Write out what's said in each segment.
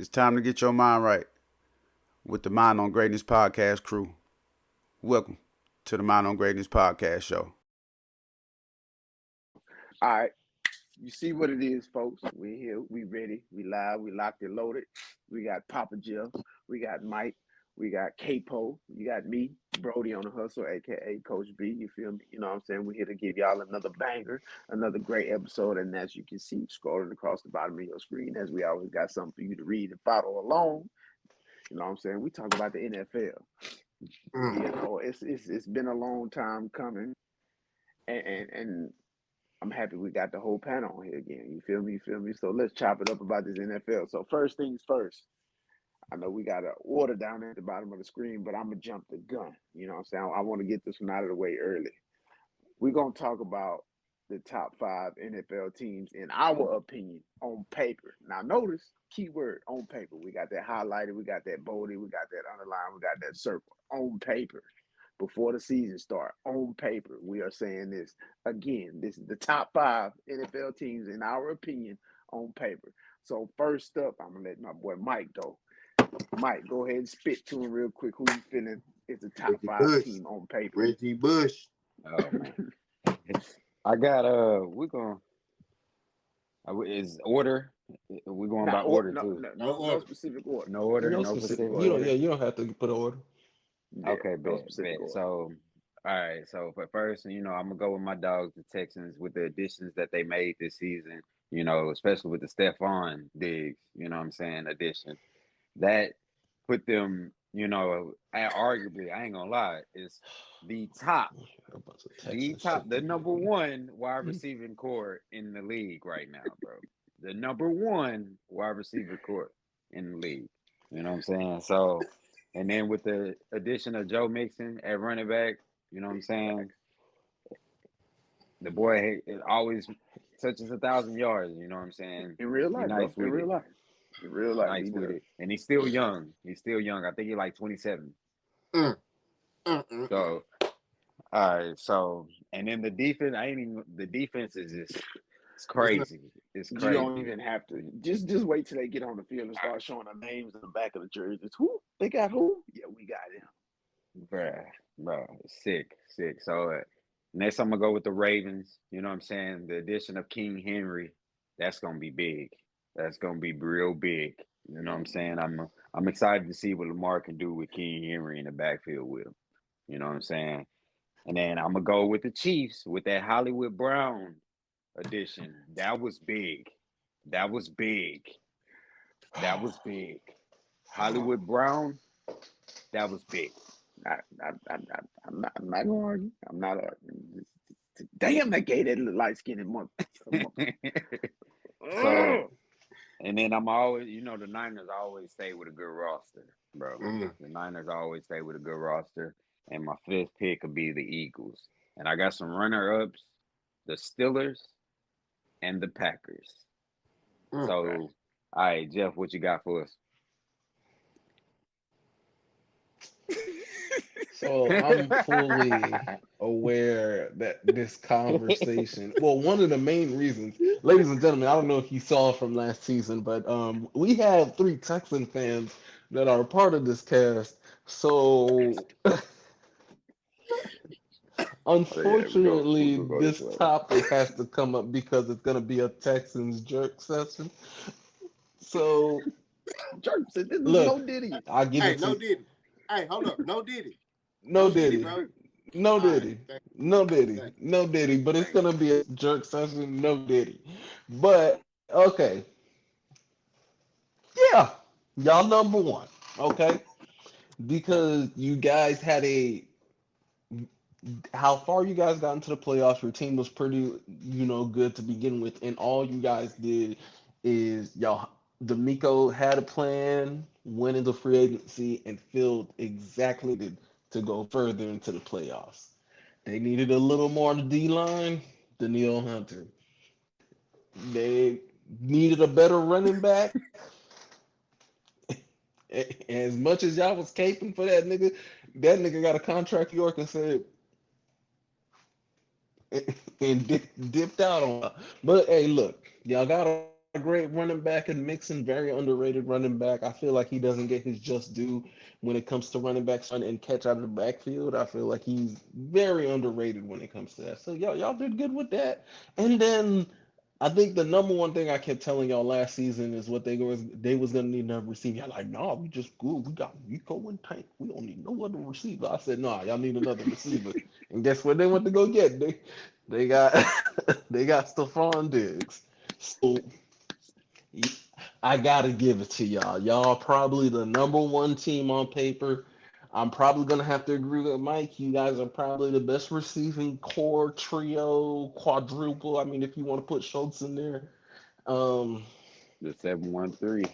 It's time to get your mind right with the Mind on Greatness podcast crew. Welcome to the Mind on Greatness podcast show. All right. You see what it is, folks. We're here. We ready. We live. We locked and loaded. We got Papa Jeff. We got Mike. We got Capo. You got me, Brody on the hustle, aka Coach B. You feel me? You know what I'm saying? We're here to give y'all another banger, another great episode. And as you can see, scrolling across the bottom of your screen, as we always got something for you to read and follow along. You know what I'm saying? We talk about the NFL. You know, it's been a long time coming. And I'm happy we got the whole panel on here again. You feel me? You feel me? So let's chop it up about this NFL. So first things first. I know we got an order down there at the bottom of the screen, but I'm gonna jump the gun. You know what I'm saying? I want to get this one out of the way early. We're gonna talk about the top 5 NFL teams in our opinion on paper. Now notice, keyword on paper. We got that highlighted, we got that bolded, we got that underlined, we got that circle on paper. Before the season start, on paper, we are saying this again. This is the top 5 NFL teams in our opinion on paper. So first up, I'm gonna let my boy Mike go. Mike, go ahead and spit to him real quick. Who you feeling is the top Reggie 5 Bush. team on paper? Reggie Bush. Oh man, I got we're going. Is order? We're going by order too. No specific order. No order. No No specific. specific You don't. order. Yeah, you don't have to put an order. Yeah, Okay, no bet. specific order. So, all right. So for first, I'm gonna go with my dogs, the Texans, with the additions that they made this season. Especially with the Stephon Diggs. You know what I'm saying? Addition that put them. Arguably, I ain't gonna lie, is the top. The number one wide receiving core in the league right now, bro. The number one wide receiver core in the league. You know what I'm saying? So, and then with the addition of Joe Mixon at running back, you know what I'm saying? The boy it always touches 1,000 yards. You know what I'm saying? In real life, nice bro. In real life. In real life, nice with it, and he's still young. I think he's like 27. So. All right, so and then the defense, the defense is just it's crazy. It's crazy. You don't even have to just wait till they get on the field and start showing the names on the back of the jerseys. Who? They got who? Yeah, we got him. Bro, sick. So next I'm gonna go with the Ravens. You know what I'm saying? The addition of King Henry, that's gonna be big. That's gonna be real big. You know what I'm saying? I'm excited to see what Lamar can do with King Henry in the backfield with him. You know what I'm saying? And then I'm going to go with the Chiefs with that Hollywood Brown addition. That was big. Hollywood Brown, that was big. I'm not going to argue. I'm not arguing. Damn, that gay, that little light-skinned month. So, and then I'm always, the Niners always stay with a good roster, bro. The Niners always stay with a good roster. And my 5th pick would be the Eagles. And I got some runner-ups, the Steelers and the Packers. So, all right, Jeff, what you got for us? So I'm fully aware that this conversation. Well, one of the main reasons, ladies and gentlemen, I don't know if you saw from last season, but we have 3 Texan fans that are a part of this cast. So. Unfortunately, this topic has to come up because it's going to be a Texans jerk session. So, jerk session. Look, no Diddy. I'll give it to no Diddy. Hey, hold up. No Diddy. No Diddy. Bro. No Diddy. Right, No Diddy. No Diddy. But it's going to be a jerk session. No Diddy. But, okay. Yeah. Y'all number one. Okay? Because you guys had how far you guys got into the playoffs, your team was pretty, good to begin with, and all you guys did is D'Amico had a plan, went into free agency, and filled exactly to go further into the playoffs. They needed a little more on the D line, Danielle Hunter. They needed a better running back. As much as y'all was caping for that nigga got a contract York and said, and dipped out on her. But hey, look, y'all got a a great running back, and Mixon, very underrated running back. I feel like he doesn't get his just due when it comes to running backs run and catch out of the backfield. I feel like he's very underrated when it comes to that. So y'all did good with that. And then I think the number one thing I kept telling y'all last season is what they was gonna need another receiver. Y'all like, nah, we just good. We got Rico and Tank. We don't need no other receiver. I said, nah, y'all need another receiver. And guess what they went to go get? They got they got Stephon Diggs. So I gotta give it to y'all. Y'all probably the number one team on paper. I'm probably gonna have to agree with Mike. You guys are probably the best receiving core trio, quadruple. I mean, if you want to put Schultz in there, um, The 713.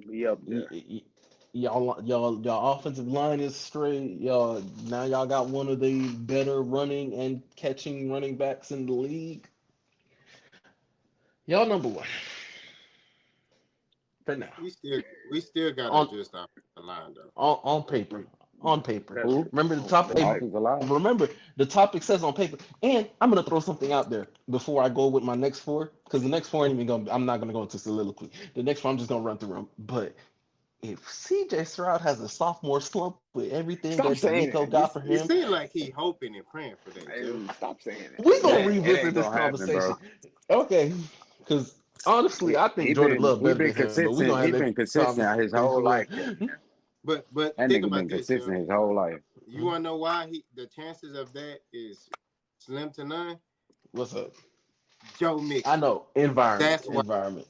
We up y- there. y- y'all offensive line is straight. Y'all got one of the better running and catching running backs in the league. Y'all number one for now. We still gotta On adjust our line though. on paper. On paper. That's Who? Remember the on, topic. on The Hey, paper. offensive line. remember the topic says on paper. And I'm gonna throw something out there before I go with my next four, because the next four ain't even gonna. I'm not gonna go into soliloquy. The next four I'm just gonna run through them. But if CJ Stroud has a sophomore slump with everything Stop that saying D'Amico that. You, got for It him, seems like he hoping and praying for that, Joe. stop saying that. we gonna It revisit ain't this gonna happen, conversation. bro. Okay, because honestly, I think Jordan Love He better been than him, but we consistent. gonna He have been that consistent his whole conversation life. later. But That think nigga about been this, Joe. consistent his whole life. You wanna know why the chances of that is slim to none? What's up? Joe I Mixon. know environment, That's why environment.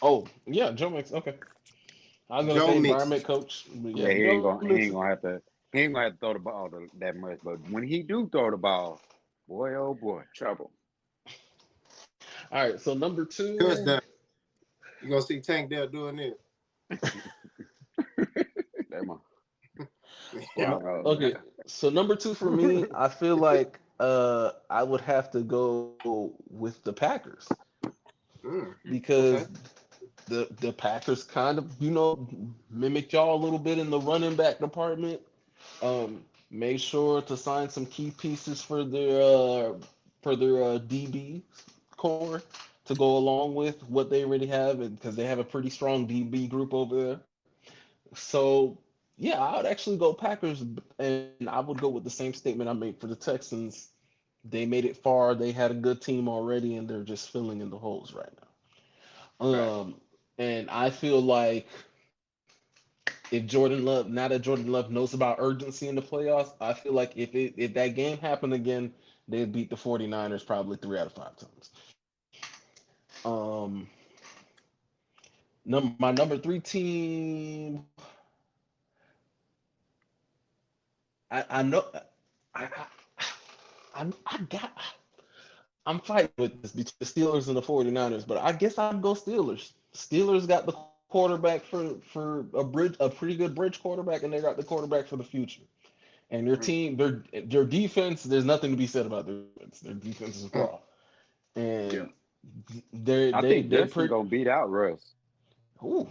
Oh yeah, Joe Mix. Okay. I was gonna Joe say Mixon. environment coach, but Yeah, yeah, Joe he Mixon. ain't gonna have to throw the ball that much. But when he do throw the ball, boy oh boy. Trouble. All right, so number two. Touchdown. You gonna see Tank Dell doing this. That my Yeah. squad mode. Okay, so number two for me, I feel like I would have to go with the Packers because Okay. the Packers kind of mimicked y'all a little bit in the running back department. Made sure to sign some key pieces for their DB core to go along with what they already have, and because they have a pretty strong DB group over there. So yeah, I would actually go Packers, and I would go with the same statement I made for the Texans. They made it far. They had a good team already, and they're just filling in the holes right now. Right. And I feel like now that Jordan Love knows about urgency in the playoffs, I feel like if that game happened again, they'd beat the 49ers probably 3 out of 5 times. Um, my number three team, I know, I, I got. I'm fighting with this between the Steelers and the 49ers, but I guess I'd go Steelers. Steelers got the quarterback for a pretty good bridge quarterback, and they got the quarterback for the future. And their team, their defense, there's nothing to be said about their defense. Their defense is raw, Yeah. and I they think they Justin pretty. gonna beat out Russ Ooh,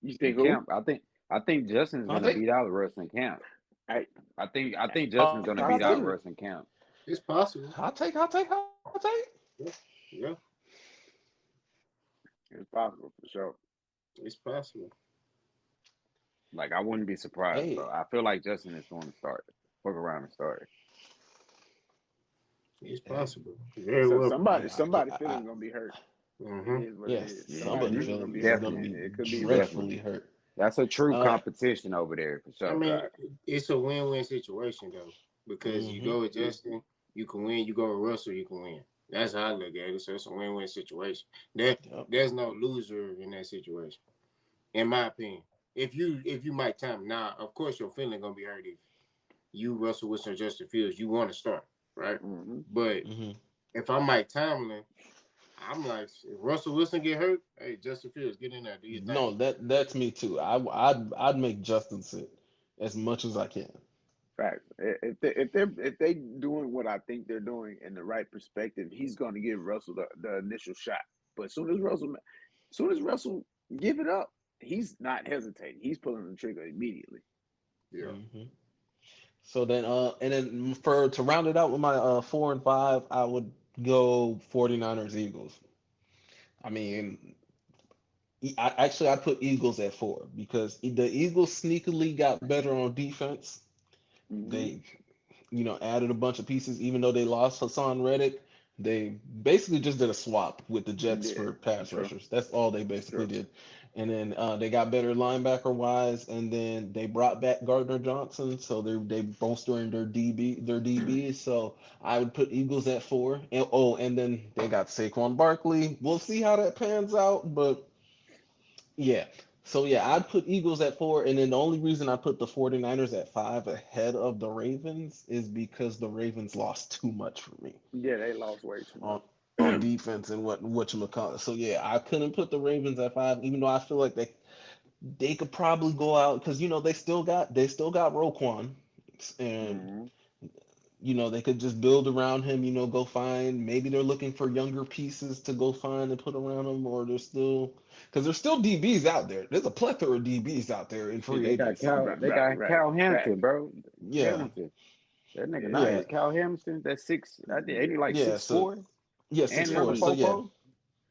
You in think who? camp. I think Justin's I gonna think beat out Russ in camp. I I think Justin's gonna beat out I Russ in camp. It's possible. I'll take. Yeah. Yeah. it's possible for sure. It's possible. Like I wouldn't be surprised, bro. Hey, I feel like Justin is going to start. Fuck around and start. It's hey, possible. Very So well. somebody I, somebody I, feeling gonna be hurt. It Mm-hmm. is what it yes, is. Yeah, Somebody somebody feeling gonna be is hurt. going to definitely, be It could be Russ. dreadfully definitely. hurt. That's a true Uh, competition over there for I sure. mean, Right. it's a win-win situation though, because you hmm go with Justin, you can win. You go with Russell, you can win. That's how I look at it. So it's a win-win situation. Yep. There's no loser in that situation, in my opinion. If you Mike Tomlin, now of course your feeling gonna be hurt if you Russell Wilson or Justin Fields, you want to start, right? Mm-hmm. But hmm if I'm Mike Tomlin, I'm like, if Russell Wilson get hurt, hey, Justin Fields, get in there, do your thing. No, that's me too. I'd make Justin sit as much as I can. Facts. If they doing what I think they're doing in the right perspective, he's gonna give Russell the initial shot. But as soon as Russell give it up, he's not hesitating. He's pulling the trigger immediately. Yeah. hmm So then, and then for to round it out with my 4 and 5, I would go 49ers Eagles. I mean, I put Eagles at 4 because the Eagles sneakily got better on defense. Mm-hmm. They, added a bunch of pieces. Even though they lost Hassan Reddick, they basically just did a swap with the Jets Yeah, for pass true, rushers. That's all they basically true. did. And then they got better linebacker wise, and then they brought back Gardner Johnson, so they bolstering their DB. So I would put Eagles at 4. And then they got Saquon Barkley. We'll see how that pans out, but yeah. So yeah, I'd put Eagles at 4, and then the only reason I put the 49ers at 5 ahead of the Ravens is because the Ravens lost too much for me Yeah, they lost way too on much. on defense and what you call it. So yeah, I couldn't put the Ravens at 5, even though I feel like they could probably go out because they still got Roquan, and Mm-hmm. they could just build around him, go find, maybe they're looking for younger pieces to go find and put around him, or because there's still DBs out there. There's a plethora of DBs out there in Shit, free agency. Right, They right, got right. Cal Fact. Hamilton, bro. Yeah, Hamilton. That nigga Yeah, yeah, nice. Cal Hamilton, that's six. I think ain't he like yeah. So 6'4" yeah, and six yeah. four. run So He, yeah. 4'4"?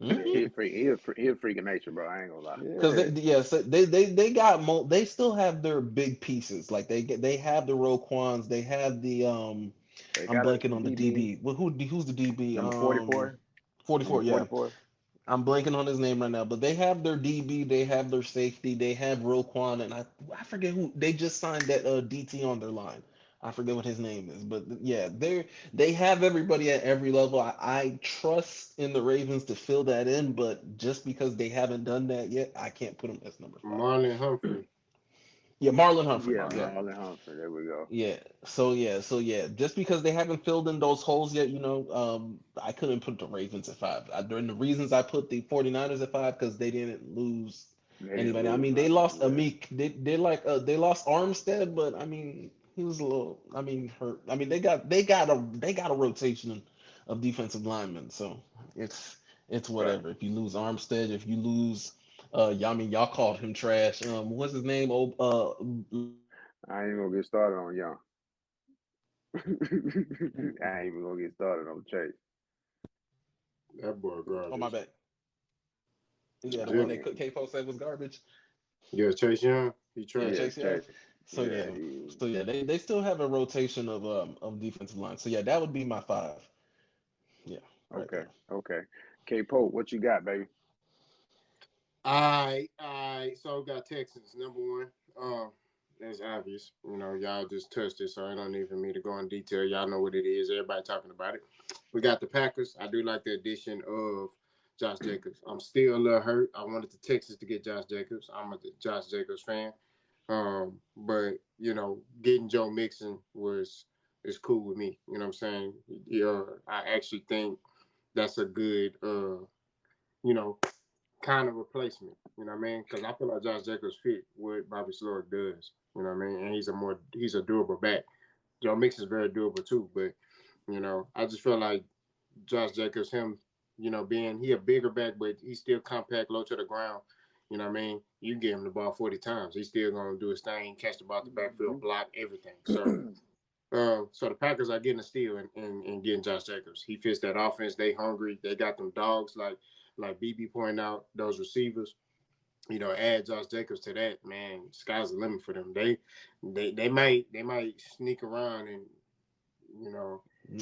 yeah, Hmm. he a freak. He a freak of nature, bro. I ain't gonna lie. Because Yeah. so they still have their big pieces. Like they have the Roquans, they have the They I'm got a blanking on the DB, DB. Who's the DB? number 44. 44. Number Yeah, 44. I'm blanking on his name right now. But they have their DB, they have their safety, they have Roquan, and I forget who they just signed that DT on their line. I forget what his name is, but yeah, they have everybody at every level. I trust in the Ravens to fill that in, but just because they haven't done that yet, I can't put them as number 5. Marlon Humphrey. Yeah, Marlon Humphrey. Yeah, Yeah. Marlon Humphrey. There we go. Yeah. Just because they haven't filled in those holes yet, I couldn't put the Ravens at 5. During the reasons I put the 49ers at 5 because they didn't lose They didn't anybody. I lose mean, they nothing. lost Yeah. Amik. They lost Armstead, but I mean, he was a little. I mean, hurt. I mean, they got a rotation of defensive linemen, so it's Right. whatever. If you lose Armstead, if you lose. I mean, y'all called him trash. What's his name? Oh, I ain't gonna get started on Young. I ain't even gonna get started on Chase. That boy oh my garbage. bad. Yeah, the one Just, they K-Po said was garbage. yeah, Chase Young, he Yeah, trash. Yeah, Chase Young. Chase. So Yeah, yeah, he. they still have a rotation of defensive line. So yeah, that would be my 5. Yeah, right Okay, there. okay. K Pope, what you got, baby? I so got Texans number 1. That's obvious. Y'all just touched it, so I don't need for me to go in detail. Y'all know what it is. Everybody talking about it. We got the Packers. I do like the addition of Josh Jacobs. I'm still a little hurt. I wanted the Texans to get Josh Jacobs. I'm a Josh Jacobs fan. But getting Joe Mixon is cool with me. You know what I'm saying? Yeah, I actually think that's a good you know, kind of replacement. You know what I mean? Because I feel like Josh Jacobs fit what Bobby Slower does. You know what I mean? And he's a durable back. Joe Mixon is very durable too, but I just feel like Josh Jacobs, him, being he a bigger back, but he's still compact, low to the ground. You know what I mean? You give him the ball 40 times, he's still gonna do his thing, catch the ball at the backfield, block everything. So, so the Packers are getting a steal and getting Josh Jacobs. He fits that offense. They hungry. They got them dogs like BB pointed out. Those receivers. Add Josh Jacobs to that, man. Sky's the limit for them. They might sneak around and you know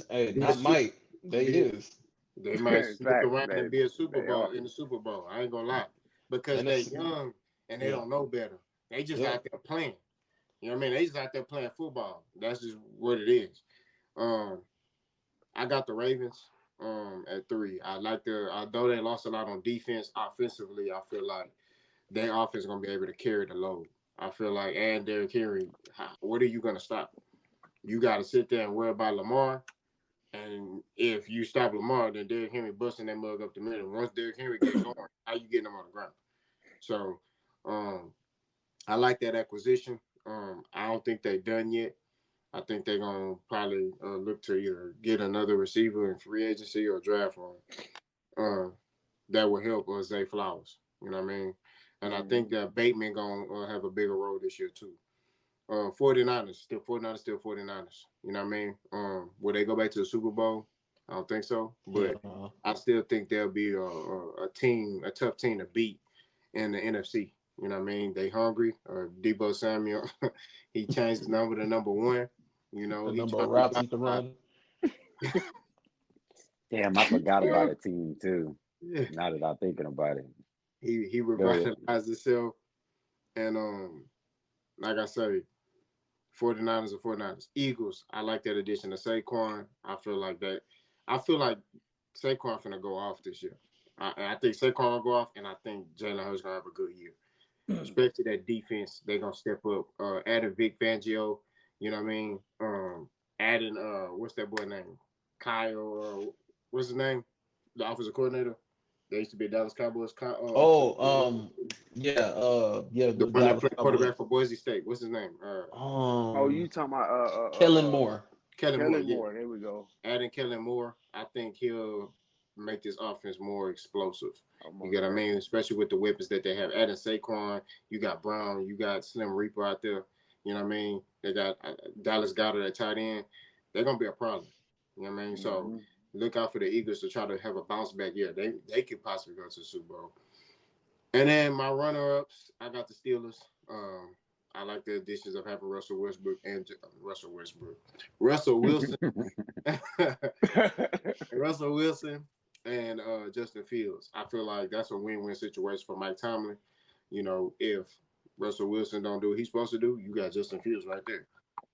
Hey, be a not super. might. They Be is. They might sneak Facts, around and be a Super they Bowl are. in the Super Bowl. I ain't gonna lie, because they NFC. young and they Yeah. don't know better. They just Yep. out there playing. You know what I mean? They just out there playing football. That's just what it is. Um, I got the Ravens at 3. I like although they lost a lot on defense, offensively, I feel like their offense is gonna be able to carry the load. I feel like and Derrick Henry, what are you gonna stop? You got to sit there and worry about Lamar. And if you stop Lamar, then Derrick Henry busting that mug up the middle. Once Derrick Henry get going, how you getting him on the ground? So I like that acquisition. I don't think they're done yet. I think they're gonna probably look to either get another receiver in free agency or draft one. That will help Zay Flowers. You know what I mean? And I think Mm-hmm. that Bateman gonna have a bigger role this year too. 49ers, still 49ers, still 49ers. You know what I mean? Will they go back to the Super Bowl? I don't think so. Yeah. But I still think there'll be a tough team to beat in the NFC. You know what I mean? They hungry. Debo Samuel, he changed his number to number one. You know, The he number trying of to routes he can revitalize. run. Damn, I forgot about a team too. Yeah, Now that I'm thinking about it. he Go ahead. revitalized himself. And like I say, 49ers are 49ers. Eagles, I like that addition of Saquon. I feel like that. I feel like Saquon finna go off this year. I think Saquon will go off, and I think Jalen Hurts gonna have a good year. Especially that defense, they're gonna step up. Adding Vic Fangio, you know what I mean? Adding what's that boy name? Kyle, what's his name? The offensive coordinator. They used to be Dallas Cowboys. Oh, yeah, The the one that Dallas played Cowboys. quarterback for Boise State. What's his name? Oh, you Um, talking about Kellen Moore. Kellen Moore. Kellen Yeah, Moore? There we go. adding Kellen Moore, I think he'll make this offense more explosive. You Almost get what I there. mean? Especially with the weapons that they have. Adding Saquon, you got Brown, you got Slim Reaper out there. You know what I mean? They got Dallas Goddard at tight end. They're gonna be a problem. You know what I mean? So Mm-hmm. look out for the Eagles to try to have a bounce back year. They could possibly go to the Super Bowl. And then my runner-ups, I got the Steelers. I like the additions of having Russell Westbrook and Russell Wilson, Russell Wilson, and Justin Fields. I feel like that's a win-win situation for Mike Tomlin. You know, if Russell Wilson don't do what he's supposed to do, you got Justin Fields right there.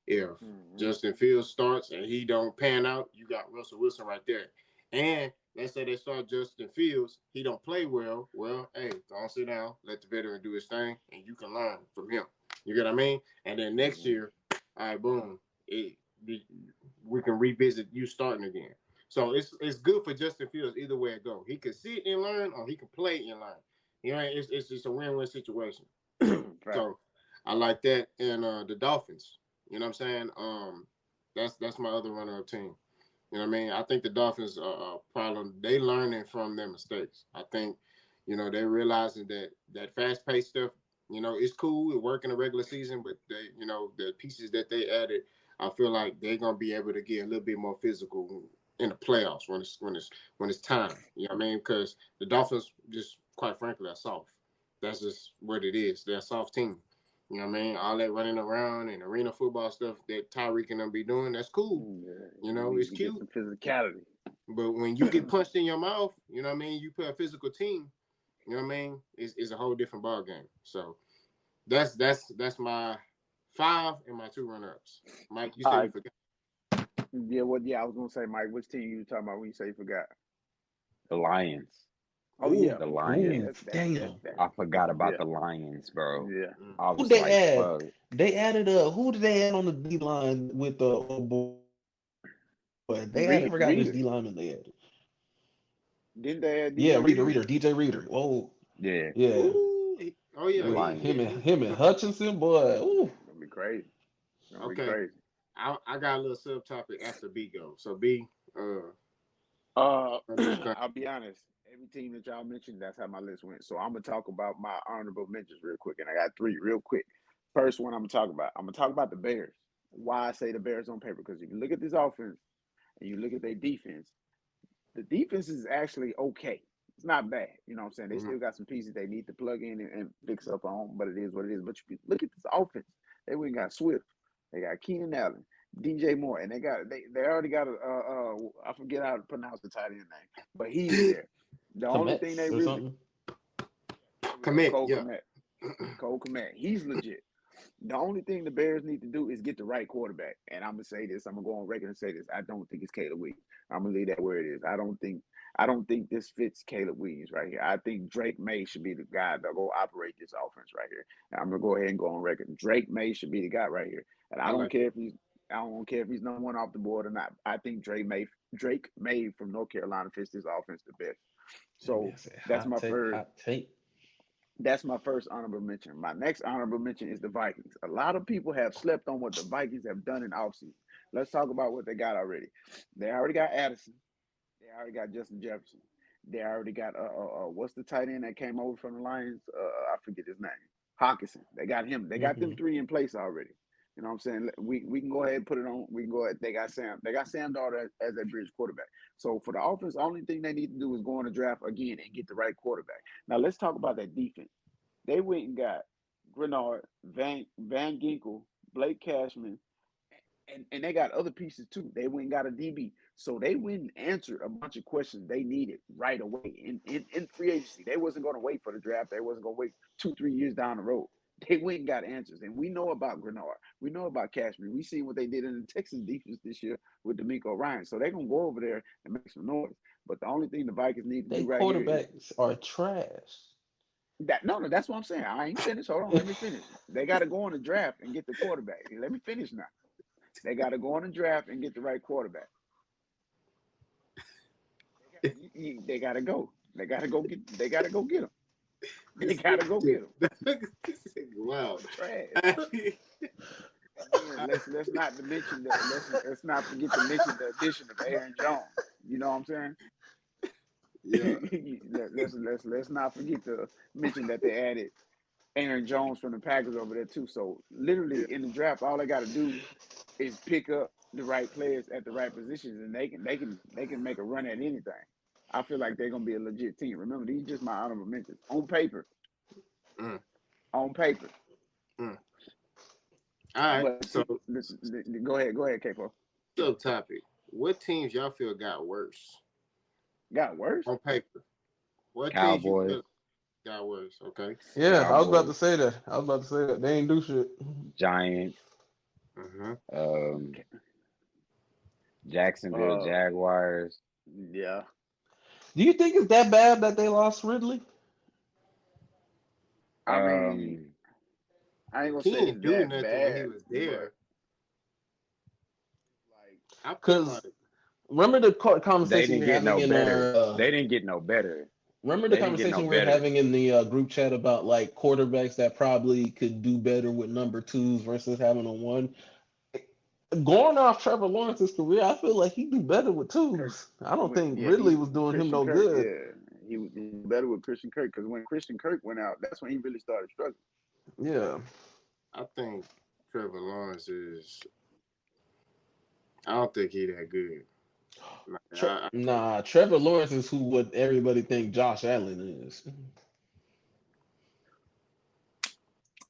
If Mm-hmm. Justin Fields starts and he don't pan out, you got Russell Wilson right there. And let's say they start Justin Fields, he don't play well. Well, hey, don't sit down, let the veteran do his thing, and you can learn from him. You get what I mean? And then next Mm-hmm. year, all right, boom, we can revisit you starting again. So it's good for Justin Fields either way it go. He can sit and learn, or he can play and learn. You know, it's just a win-win situation. Right. So I like that. And the Dolphins, you know what I'm saying? That's my other runner-up team. You know what I mean? I think the Dolphins are a problem. They learning from their mistakes. I think, you know, they're realizing that fast-paced stuff, you know, it's cool. It work in the regular season, but they, you know, the pieces that they added, I feel like they're gonna be able to get a little bit more physical in the playoffs when it's time. You know what I mean? Because the Dolphins, just quite frankly, are soft. That's just what it is. They're a soft team. You know what I mean? All that running around and arena football stuff that Tyreek and them be doing, that's cool. Yeah. You know, it's You get cute. some physicality. But when you get punched in your mouth, you know what I mean? You play a physical team, you know what I mean? It's a whole different ball game. So that's my 5 and my 2 runner-ups. Mike, you All said you right. forgot. Yeah. Yeah. I was gonna say, Mike, which team you talking about when you say you forgot? The Lions. Oh yeah. The Yeah. Lions. Ooh, damn. I forgot about Yeah. the Lions, bro. Yeah. I Who was they like, add? fuck. They added who did they add on the D line with the old boy? They added, I forgot which Reader. D lineman they added. Didn't they add Yeah, DJ Reader? DJ Reader. Oh, Yeah, yeah. Ooh, oh the yeah, With he Lions. him yeah and he him and Hutchinson, boy. Ooh. Gonna be crazy. Gonna be okay. crazy. I got a little subtopic after B go. So B, run this thing. I'll be honest. Every team that y'all mentioned, that's how my list went. So I'm gonna talk about my honorable mentions real quick, and I got 3 real quick. First one I'm gonna talk about. I'm gonna talk about the Bears. Why I say the Bears on paper? Because if you look at this offense and you look at their defense, the defense is actually okay. It's not bad. You know what I'm saying? They Mm-hmm. still got some pieces they need to plug in and fix up on, but it is what it is. But you look at this offense. They went and got Swift. They got Keenan Allen, DJ Moore, and they already got I forget how to pronounce the tight end name, but he's there. The only thing they Comets or really something. there we go, Commit, Cole yeah. Komet. Cole Komet. He's legit. The only thing the Bears need to do is get the right quarterback. And I'm gonna say this. I'm gonna go on record and say this. I don't think it's Caleb Williams. I'm gonna leave that where it is. I don't think this fits Caleb Williams right here. I think Drake May should be the guy that go operate this offense right here. And I'm gonna go ahead and go on record. Drake May should be the guy right here. And I like that. I don't care if he's number one off the board or not. I think Drake May from North Carolina fits this offense the best. Maybe So I said that's hot my take, first. hot take. That's my first honorable mention. My next honorable mention is the Vikings. A lot of people have slept on what the Vikings have done in offseason. Let's talk about what they got already. They already got Addison. They already got Justin Jefferson. They already got what's the tight end that came over from the Lions? I forget his name. Hawkinson. They got him. They got them Hmm. 3 in place already. You know what I'm saying? We can go ahead and put it on. We can go ahead. They got Sam. They got Sam Darnold as a bridge quarterback. So for the offense, the only thing they need to do is go in the draft again and get the right quarterback. Now let's talk about that defense. They went and got Grenard, Van Ginkel, Blake Cashman, and they got other pieces too. They went and got a DB. So they went and answered a bunch of questions they needed right away in free agency. They wasn't going to wait for the draft. They wasn't going to wait 2-3 years down the road. They went and got answers. And we know about Grenard. We know about Cashman. We seen what they did in the Texas defense this year with D'Amico Ryan. So they're going to go over there and make some noise. But the only thing the Vikings need to They do right here is quarterbacks are trash. no, that's what I'm saying. I ain't finished. Hold on, let me finish. They got to go on the draft and get the quarterback. Let me finish now. They got to go on the draft and get the right quarterback. They got to go. They got to go get. They got to go get him. They got to go get him. Wow. Trash. Let's not mention that. Let's not forget to mention the addition of Aaron Jones. You know what I'm saying? Yeah. let's not forget to mention that they added Aaron Jones from the Packers over there too. So literally in the draft, all they got to do is pick up the right players at the right positions, and they can make a run at anything. I feel like they're gonna be a legit team. Remember, these are just my honorable mentions on paper. On paper. All right. But So go ahead, Capo. subtopic. What teams y'all feel got worse Got worse? on paper? What teams you Cowboys. feel got worse? Okay. Yeah, I was about to Cowboys, say that. They ain't do shit. Giants, Jacksonville Uh, Jaguars. yeah. Do you think it's that bad that they lost Ridley? I mean, I ain't gonna He say ain't it's do that nothing bad, when he was there. Like, I feel Because like remember the They conversation we didn't were get having no in better. our They didn't get no better. remember the They didn't get no conversation we were better. having in the group chat about like quarterbacks that probably could do better with number twos versus having a one. Going off Trevor Lawrence's career, I feel like he do better with twos. I don't think Ridley was doing him Christian no Kirk, good. he was better with Christian Kirk because when Christian Kirk went out, that's when he really started struggling. Yeah. I think Trevor Lawrence is. I don't think he that good. Trevor Lawrence is who what everybody think Josh Allen is.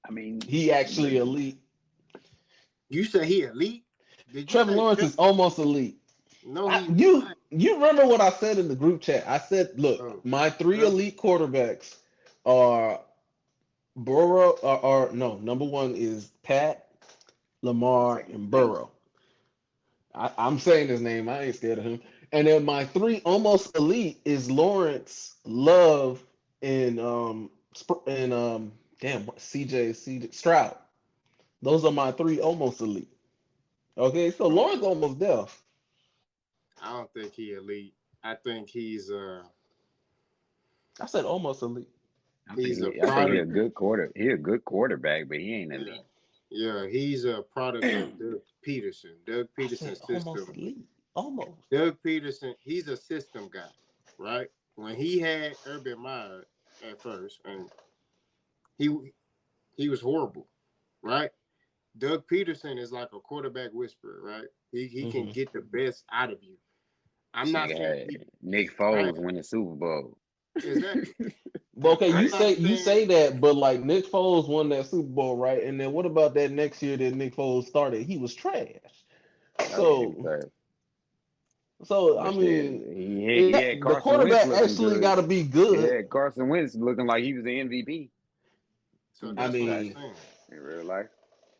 I mean, He actually elite. You say he elite? Did you Trevor say Lawrence is almost elite. No, he's you not. remember what I said in the group chat? I said, look, my three elite quarterbacks are Burrow, or no, number one is Pat, Lamar, and Burrow. I'm saying his name. I ain't scared of him. And then my three almost elite is Lawrence, Love, and CJ Stroud. Those are my three almost elite. Okay, so Lawrence almost there. I don't think he elite. I think he's I said almost elite. I think he a good quarterback, but he ain't elite. Yeah, he's a product of Doug Peterson. Doug Peterson's system. Almost elite. Almost. Doug Peterson, he's a system guy, right? When he had Urban Meyer at first, and he was horrible, right? Doug Peterson is like a quarterback whisperer, right? He can get the best out of you. I'm not saying Nick Foles win the Super Bowl. Exactly. But okay, you say that, but like Nick Foles won that Super Bowl, right? And then what about that next year that Nick Foles started? He was trash. So I mean, the quarterback actually got to be good. Yeah, Carson Wentz looking like he was the MVP. So that's what I'm saying. In real life.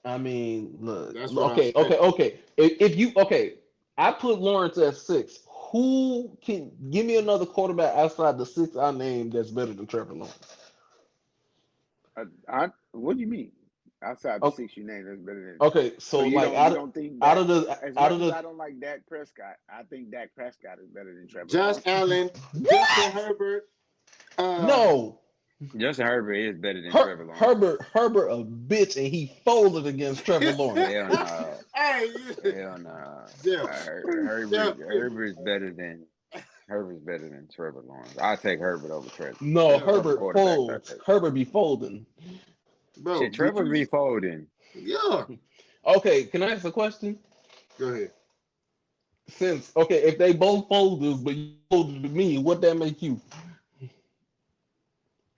I mean, look. Okay. If I put Lawrence at 6. Who can give me another quarterback outside the 6 I named that's better than Trevor Lawrence? What do you mean? Outside the 6 you named that's better than. Okay, so like I don't think I don't like Dak Prescott. I think Dak Prescott is better than Trevor. Josh Allen, Justin Herbert. No. Justin Herbert is better than Trevor Lawrence. Herbert a bitch, and he folded against Trevor Lawrence. Hell no. Hell no. Herbert's better than Trevor Lawrence. I'll take Herbert over Trevor. No, Herbert folds. Herbert be folding. Bro, Trevor be folding. Yeah. Okay, can I ask a question? Go ahead. Since okay, if they both folders, but you folded to me, what that make you?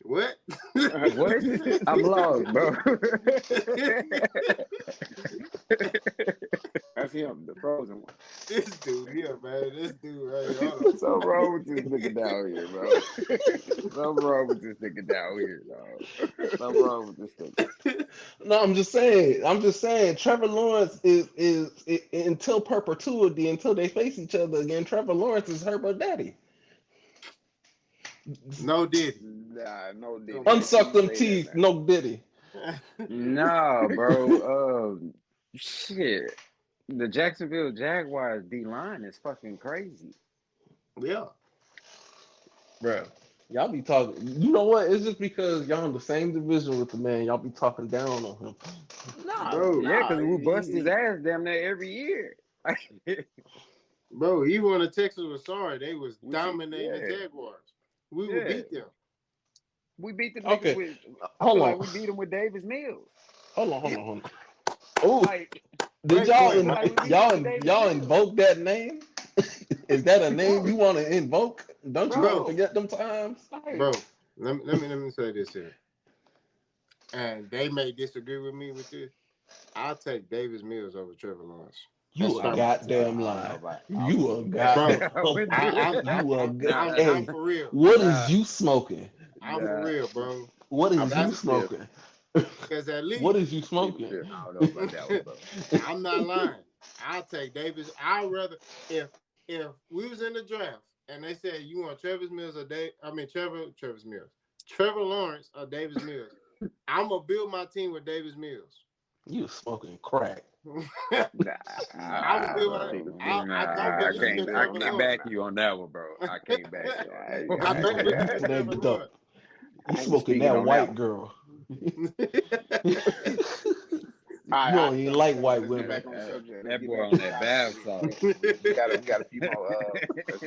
What? What? I'm lost, bro. That's him, the frozen one. This dude here, man. This dude right here. Hold What's so wrong with this nigga down here, bro? Something wrong with this nigga down here, dog. Something wrong with this nigga. on. No, I'm just saying. I'm just saying. Trevor Lawrence is until perpetuity, until they face each other again. Trevor Lawrence is Herbert Daddy. No diddy. Nah, no Come diddy. on. Make sure Unsuck you them say that teeth, now. no Diddy. Nah, bro. Shit. The Jacksonville Jaguars D line is fucking crazy. Yeah. Bro, y'all be talking. You know what? It's just because y'all in the same division with the man. Y'all be talking down on him. Nah, Bro. Yeah, nah. because we bust his ass damn near every year. Bro, even when the Texans was sorry, they was We see, dominating the yeah, Jaguars. We would yeah. beat them. We beat them niggas Okay, with. I hold feel on, like we beat them with Davis Mills. hold on. Oh, Like did Wait, y'all wait, I feel like wait. we beat them with Davis y'all Mills, invoke that name? Is that a name bro. you want to invoke? Don't you want to Bro, forget them times? Like, bro, let me say this here. And they may disagree with me with this. I'll take Davis Mills over Trevor Lawrence. Let's You a I start don't with know that. about. goddamn I don't know lie. about. I You wouldn't a do that. Bro, goddamn I wouldn't do I'm that. you a I'm hey. I'm for real. What Nah, is you smoking? I'm for nah. real, bro. What I is plead you That's the fifth. smoking? because at What least is you Plead the smoking? fifth. I don't know about that one, bro. I'm not lying. I'll take Davis. I'd rather if we was in the draft and they said you want Travis Mills or Travis Mills, Trevor Lawrence or Davis Mills. I'm gonna build my team with Davis Mills. You smoking crack. Nah, I would I build. plead the fifth. I don't I believe Let in me I go Trevor can't now. Lawrence. back you on that one, bro. I can't back you on that one. I You don't believe in smoking Trevor that dope. Lawrence. You I ain't smoking speaking that on that white one. girl. All You right, don't even like white let's get women. back on subject. Let's That get boy back on on that topic. bath salt. We got a few more.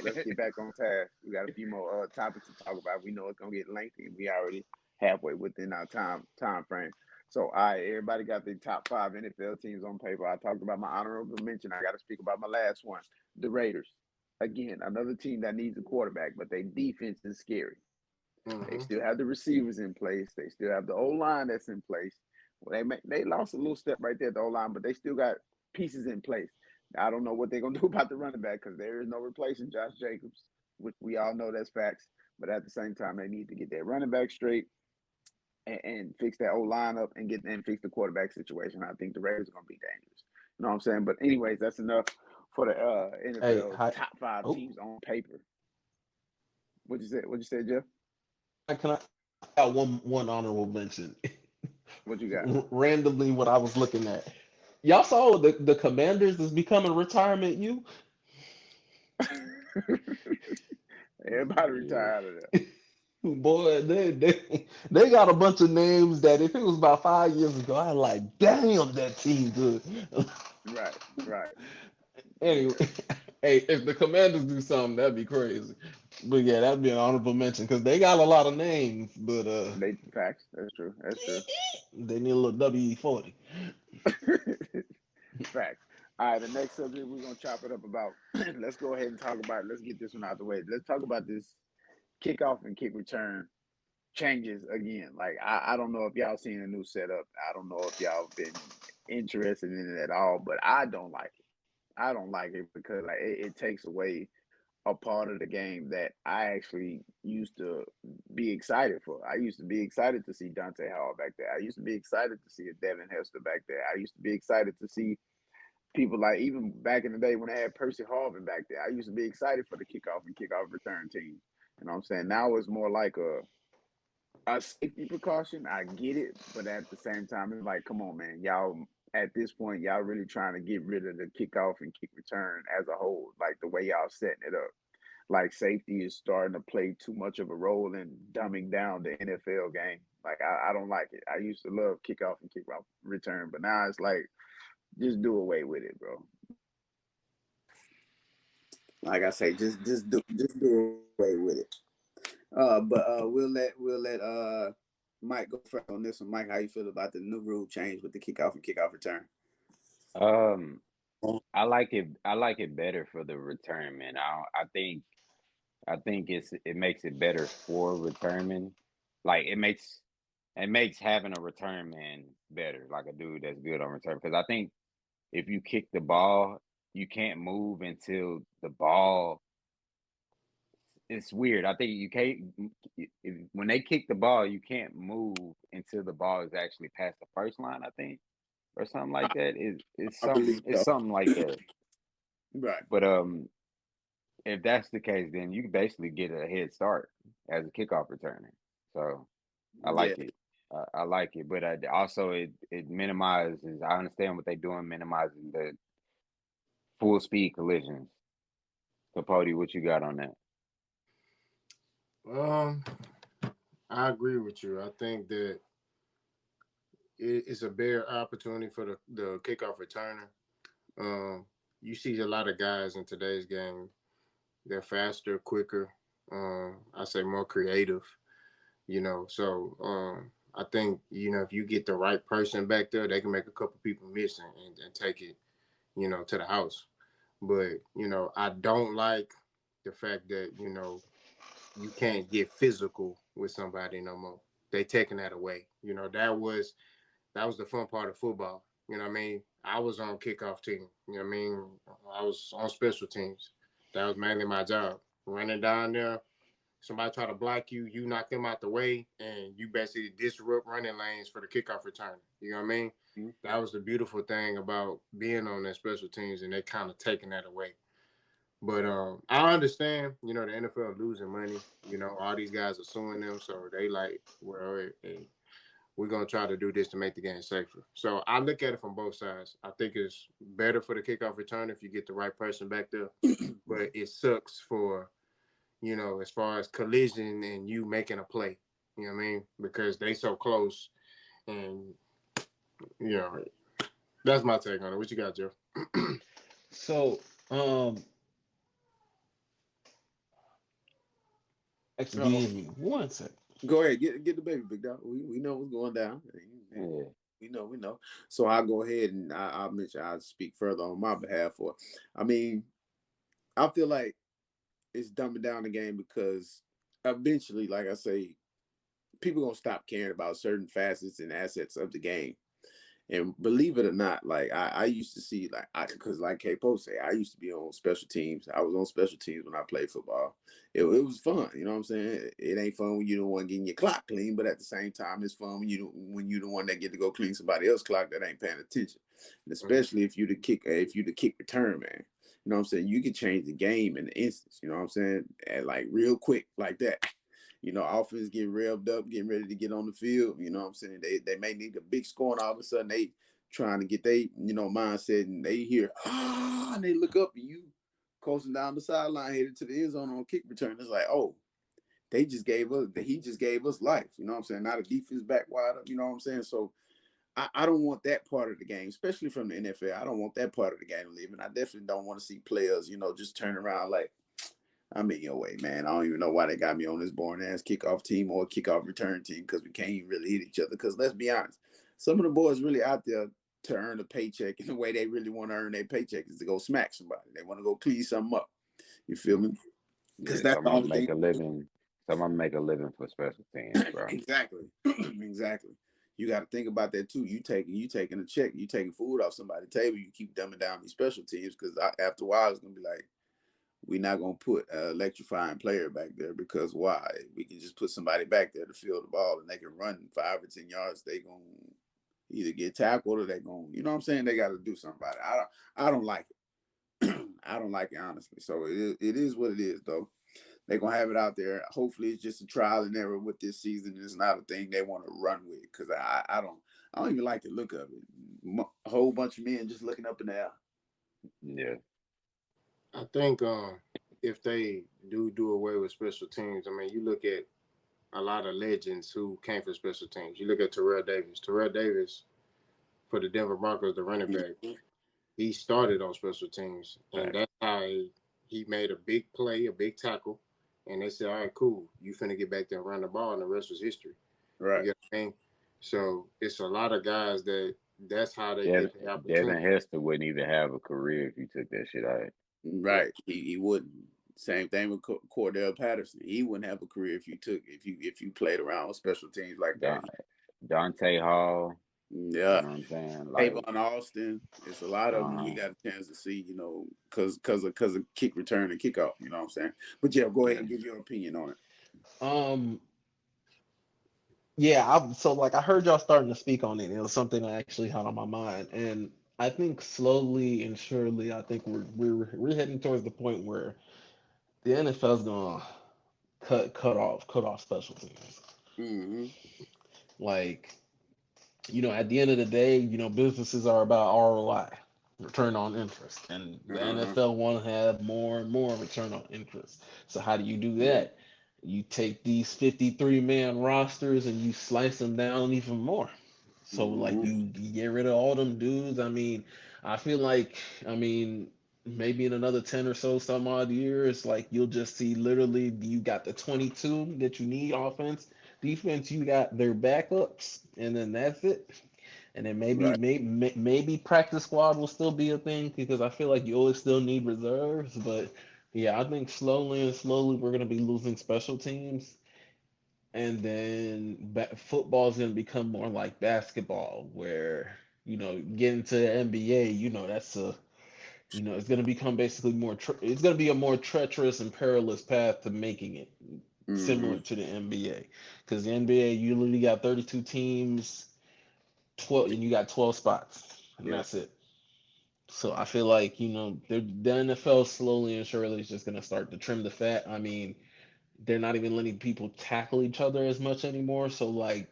Let's get back on task. We got a few more topics to talk about. We know it's gonna get lengthy. We already halfway within our time frame. So, all right, everybody got the top 5 NFL teams on paper. I talked about my honorable mention. I got to speak about my last one, the Raiders. Again, another team that needs a quarterback, but their defense is scary. They Mhm. still have the receivers in place. They still have the O line that's in place. Well, they lost a little step right there at the O line, but they still got pieces in place. I don't know what they're gonna do about the running back because there is no replacing Josh Jacobs, which we all know that's facts. But at the same time, they need to get their running back straight and fix that O line up and fix the quarterback situation. I think the Raiders are gonna be dangerous. You know what I'm saying? But anyways, that's enough for the Hey, NFL hi. top 5 Oh, teams on paper. What you say? What you say, Jeff? can I got one honorable mention? What you got? Randomly, what I was looking at. Y'all saw the Commanders is becoming retirement. You Everybody retire out of there. boy, they got a bunch of names that if it was about 5 years ago, I like, damn, that team good. Right, right. Anyway, Yeah. hey, if the Commanders do something, that'd be crazy. But yeah, that'd be an honorable mention because they got a lot of names, but They facts. That's true. That's true. they need a little WE-40. Facts. All right, the next subject we're gonna chop it up about. Let's go ahead and talk about it. Let's get this one out the way. Let's talk about this kickoff and kick return changes again. Like I don't know if y'all seen a new setup. I don't know if y'all been interested in it at all, but I don't like it. I don't like it because like it takes away a part of the game that I actually used to be excited for. I used to be excited to see Dante Hall back there. I used to be excited to see a Devin Hester back there. I used to be excited to see people like even back in the day when they had Percy Harvin back there. I used to be excited for the kickoff and kickoff return team. You know what I'm saying? Now it's more like a safety precaution. I get it, but at the same time, it's like, come on, man, y'all. At this point, y'all really trying to get rid of the kickoff and kick return as a whole, like the way y'all setting it up. Like safety is starting to play too much of a role in dumbing down the NFL game. Like I don't like it. I used to love kickoff and kickoff return, but now it's like just do away with it, bro. Like I say, just do away with it. But we'll let Mike go first on this one. Mike, how you feel about the new rule change with the kickoff and kickoff return? Um, I like it. I like it better for the return man. I think it makes it better for return men. Like it makes having a return man better, like a dude that's good on return. Because I think if you kick the ball, you can't move until the ball. It's weird. I think you can't when they kick the ball, you can't move until the ball is actually past the first line. I think, or something like that. I believe It's so. something like that. Right. But if that's the case, then you basically get a head start as a kickoff returner. So I Yeah. like it. I like it, but also it minimizes. I understand what they're doing, minimizing the full speed collisions. Capote, what you got on that? Um, I agree with you. I think that it's a better opportunity for the kickoff returner. Um, you see a lot of guys in today's game. They're faster, quicker. I say more creative. So I think if you get the right person back there, they can make a couple people miss and take it to the house. But I don't like the fact that you can't get physical with somebody no more. They taking that away. That was the fun part of football. You know what I mean? I was on kickoff team. You know what I mean? I was on special teams. That was mainly my job. Running down there, somebody try to block you, you knock them out the way, and you basically disrupt running lanes for the kickoff return. You know what I mean? Mm-hmm. That was the beautiful thing about being on that special teams, and they kind of taking that away. But I understand, the NFL losing money. All these guys are suing them, so they like, well, hey, we're gonna try to do this to make the game safer. So I look at it from both sides. I think it's better for the kickoff return if you get the right person back there, but it sucks for as far as collision and you making a play. You know what I mean? Because they so close, and you know that's my take on it. What you got, Jeff? So, Uh, excuse me one second. Go ahead, get the baby, big dog. We know what's going down. Yeah. We know. So I'll go ahead and I'll mention. I'll speak further on my behalf. For, I mean, I feel like it's dumbing down the game because eventually, like I say, people gonna stop caring about certain facets and assets of the game. And believe it or not, like I used to see because like K Post say, I used to be on special teams. I was on special teams when I played football. It was fun, you know what I'm saying? It ain't fun when you're the one getting your clock clean, but at the same time, it's fun when you the one that get to go clean somebody else's clock that ain't paying attention. And especially if you the kick return man. You know what I'm saying? You can change the game in an instance, you know what I'm saying? And like real quick, like that. Offense getting revved up, getting ready to get on the field. You know what I'm saying? They may need a big score, and all of a sudden they trying to get they mindset, and they hear and they look up, and you coasting down the sideline headed to the end zone on kick return. It's like, oh, he just gave us life. You know what I'm saying? Now the defense back wide up. You know what I'm saying? So I don't want that part of the game, especially from the NFL. I don't want that part of the game to leave, and I definitely don't want to see players, just turn around like, I'm in your way, man. I don't even know why they got me on this boring ass kickoff team or kickoff return team because we can't even really hit each other. Because let's be honest, some of the boys really out there to earn a paycheck, and the way they really want to earn their paycheck is to go smack somebody. They want to go clean something up. You feel me? Because Yeah, that's some the of them only make thing. a living. Some of them make a living for special teams, bro. Exactly. Exactly. You got to think about that too. You taking a check, you taking food off somebody's table. You keep dumbing down these special teams because after a while it's gonna be like, we're not gonna put an electrifying player back there because why? We can just put somebody back there to field the ball and they can run 5 or 10 yards. They gonna either get tackled or they gonna, you know what I'm saying? They got to do something about it. I don't like it. I don't like it honestly. So it is what it is though. They're gonna have it out there. Hopefully, it's just a trial and error with this season. It's not a thing they want to run with because I don't even like the look of it. A whole bunch of men just looking up in the air. Yeah. I think if they do away with special teams, I mean, you look at a lot of legends who came from special teams. You look at Terrell Davis. Terrell Davis for the Denver Broncos, the running back. He started on special teams, and that's how he made a big play, a big tackle, and they said, "All right, cool, you finna get back there and run the ball," and the rest was history. Right. You get what I mean? So it's a lot of guys that That's how they Devin, get the Devin opportunity. Hester wouldn't even have a career if you took that shit out. Yeah. Right. He wouldn't. Same thing with Cordell Patterson. He wouldn't have a career if you played around with special teams like that. Don, Dante Hall, you Yeah. know what I'm saying? Like, Avon Austin. It's a lot of them we uh, got a chance to see, cause of kick return and kickoff. You know what I'm saying? But yeah, go ahead yeah, and give your opinion on it. Um, yeah, so like I heard y'all starting to speak on it. It was something I actually had on my mind, and I think slowly and surely, I think we're heading towards the point where the NFL's gonna cut off special teams. Mm-hmm. Like, at the end of the day, businesses are about ROI, return on interest, and the Uh-huh. NFL want to have more and more return on interest. So how do you do Yeah. that? You take these 53-man rosters and you slice them down even more. So like Mm-hmm. you get rid of all them dudes. I mean, I feel like maybe in another 10 or so some odd years, like you'll just see literally you got the 22 that you need offense, defense, you got their backups, and then that's it. And then maybe Right. maybe practice squad will still be a thing because I feel like you always still need reserves. But yeah, I think slowly and slowly we're gonna be losing special teams, and then football is going to become more like basketball where getting to the NBA, that's a it's going to become basically it's going to be a more treacherous and perilous path to making it, Mm-hmm. similar to the NBA, because the NBA you literally got 32 teams, 12, and you got 12 spots, and Yeah. that's it. So I feel like the NFL slowly and surely is just going to start to trim the fat. I mean, they're not even letting people tackle each other as much anymore. So like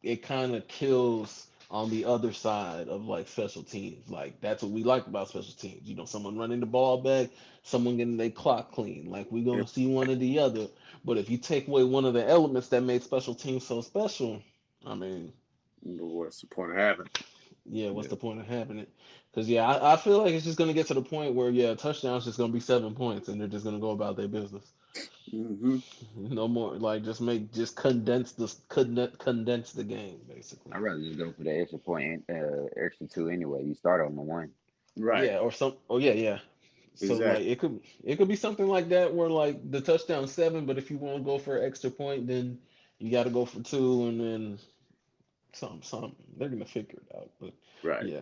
it kind of kills on the other side of like special teams. Like that's what we like about special teams. Someone running the ball back, someone getting their clock clean. Like we're Yeah. gonna see one or the other. But if you take away one of the elements that made special teams so special, I mean, But what's the point of having it? yeah, what's yeah. the point of having it? Because yeah, I feel like it's just gonna get to the point where yeah, a touchdown's just gonna be 7 points, and they're just gonna go about their business. Mm-hmm. No more like just condense the game basically. I'd rather just go for the extra point, extra two anyway. You start on the one. Right. Yeah, or some. Oh yeah, yeah. So like Exactly. it could be something like that where like the touchdown 7, but if you want to go for an extra point, then you got to go for 2, and then some. They're gonna figure it out. But Right. yeah,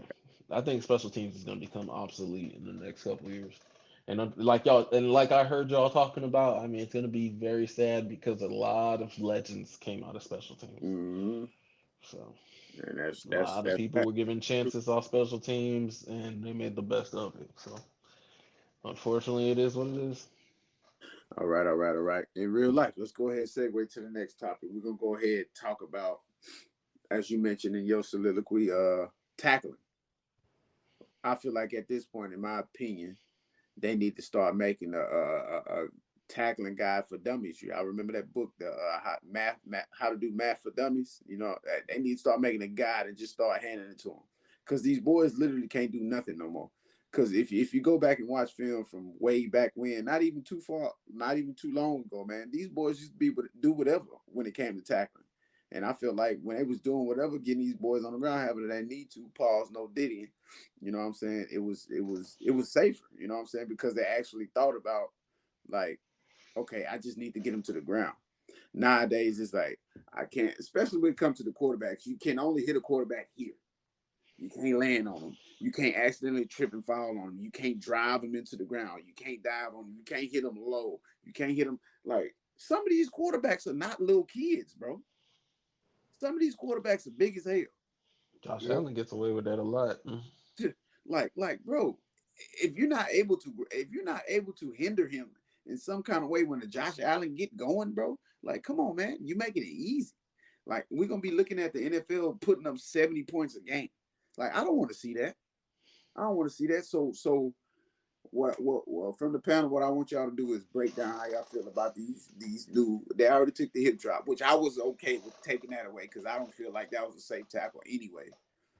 I think special teams is gonna become obsolete in the next couple of years. And like y'all, and like I heard y'all talking about, I mean, it's gonna be very sad because a lot of legends came out of special teams. Mm-hmm. So And that's a that's lot of that's people that. were given chances off special teams, and they made the best of it. So unfortunately, it is what it is. All right, all right, all right. In real life, let's go ahead and segue to the next topic. We're gonna go ahead and talk about, as you mentioned in your soliloquy, tackling. I feel like at this point, in my opinion, they need to start making a tackling guide for dummies. I remember that book, the how to do math for dummies. They need to start making a guide and just start handing it to them, because these boys literally can't do nothing no more. Because if you go back and watch film from way back when, not even too far, not even too long ago, man, these boys used to be able to do whatever when it came to tackling. And I feel like when they was doing whatever, getting these boys on the ground, having they need to pause, no diddy. You know what I'm saying? It was safer. You know what I'm saying? Because they actually thought about, like, okay, I just need to get them to the ground. Nowadays, it's like I can't, especially when it comes to the quarterbacks. You can only hit a quarterback here. You can't land on them. You can't accidentally trip and fall on them. You can't drive them into the ground. You can't dive on them. You can't hit them low. You can't hit them like some of these quarterbacks are not little kids, bro. Some of these quarterbacks are big as hell. Josh Yep. Allen gets away with that a lot. Bro, if you're not able to hinder him in some kind of way when the Josh Allen get going, bro, like come on, man, you making it easy. Like we're gonna be looking at the NFL putting up 70 points a game. Like I don't want to see that. I don't want to see that. So what from the panel, what I want y'all to do is break down how y'all feel about these new. They already took the hip drop, which I was okay with taking that away because I don't feel like that was a safe tackle anyway.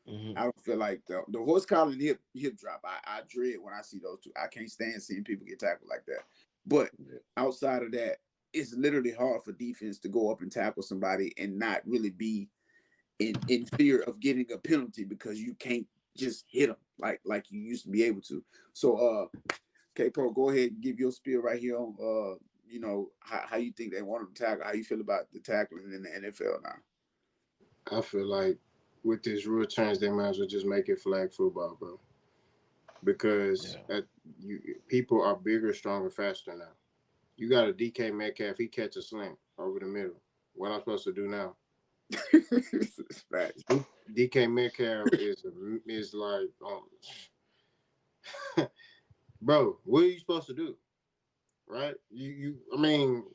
Hmm. I don't feel like the horse collar and hip drop. I dread when I see those two. I can't stand seeing people get tackled like that. But Yeah. outside of that, it's literally hard for defense to go up and tackle somebody and not really be in fear of getting a penalty because you can't just hit them like you used to be able to. So K-Pro, go ahead and give your spiel right here on how you think they want them to tackle, how you feel about the tackling in the NFL now. I feel like with this rule change, they might as well just make it flag football, bro. Because people are bigger, stronger, faster now. You got a DK Metcalf, he catch a slant over the middle. What am I supposed to do now? DK Metcalf is like, bro, what are you supposed to do? Right? I mean,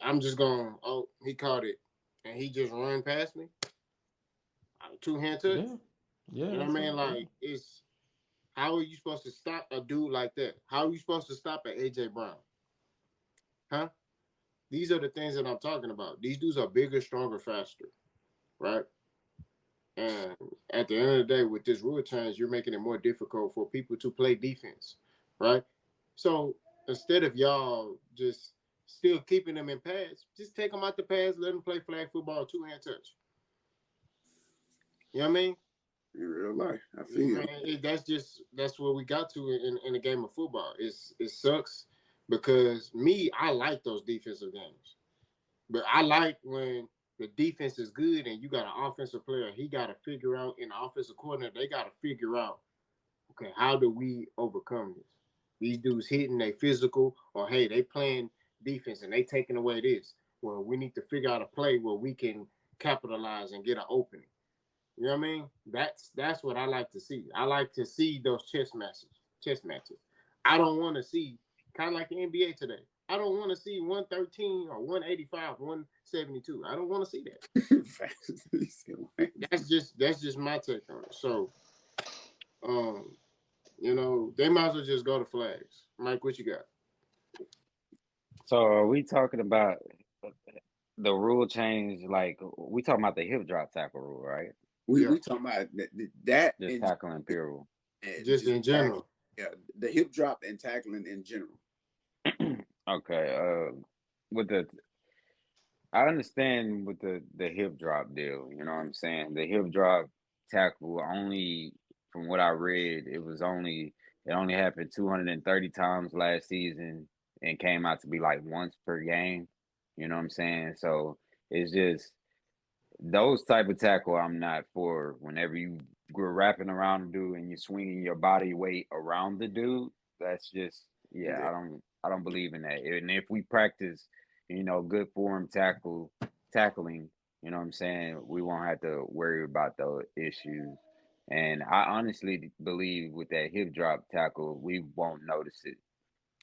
I'm just going, he caught it, and he just run past me. 2-hand touch. Yeah. You know what I mean? Like, it's, how are you supposed to stop a dude like that? How are you supposed to stop an AJ Brown? Huh? These are the things that I'm talking about. These dudes are bigger, stronger, faster, right? And at the end of the day, with this rule change, you're making it more difficult for people to play defense, right? So instead of y'all just still keeping them in pads, just take them out the pads, let them play flag football, 2-hand touch. You know what I mean? In real life, I feel that's what we got to in a game of football. It sucks because I like those defensive games, but I like when the defense is good and you got an offensive player. He got to figure out, in the offensive coordinator, they got to figure out, okay, how do we overcome this? These dudes hitting, they physical, or hey, they playing defense and they taking away this. Well, we need to figure out a play where we can capitalize and get an opening. You know what I mean? That's what I like to see. I like to see those chess matches. I don't want to see, kind of like the NBA today. I don't want to see 113 or 185, 172. I don't want to see that. That's just my take on it. So, they might as well just go to flags. Mike, what you got? So are we talking about the rule change? Like we talking about the hip drop tackle rule, right? We talking about that just tackling period. Just in general. The hip drop and tackling in general. Okay. I understand with the hip drop deal. You know what I'm saying? The hip drop tackle only, from what I read, it only happened 230 times last season and came out to be like once per game. You know what I'm saying? So it's just those type of tackle I'm not for. Whenever you're wrapping around a dude and you're swinging your body weight around the dude, that's just I don't believe in that. And if we practice, good form tackling, you know what I'm saying, we won't have to worry about those issues. And I honestly believe with that hip drop tackle, we won't notice it.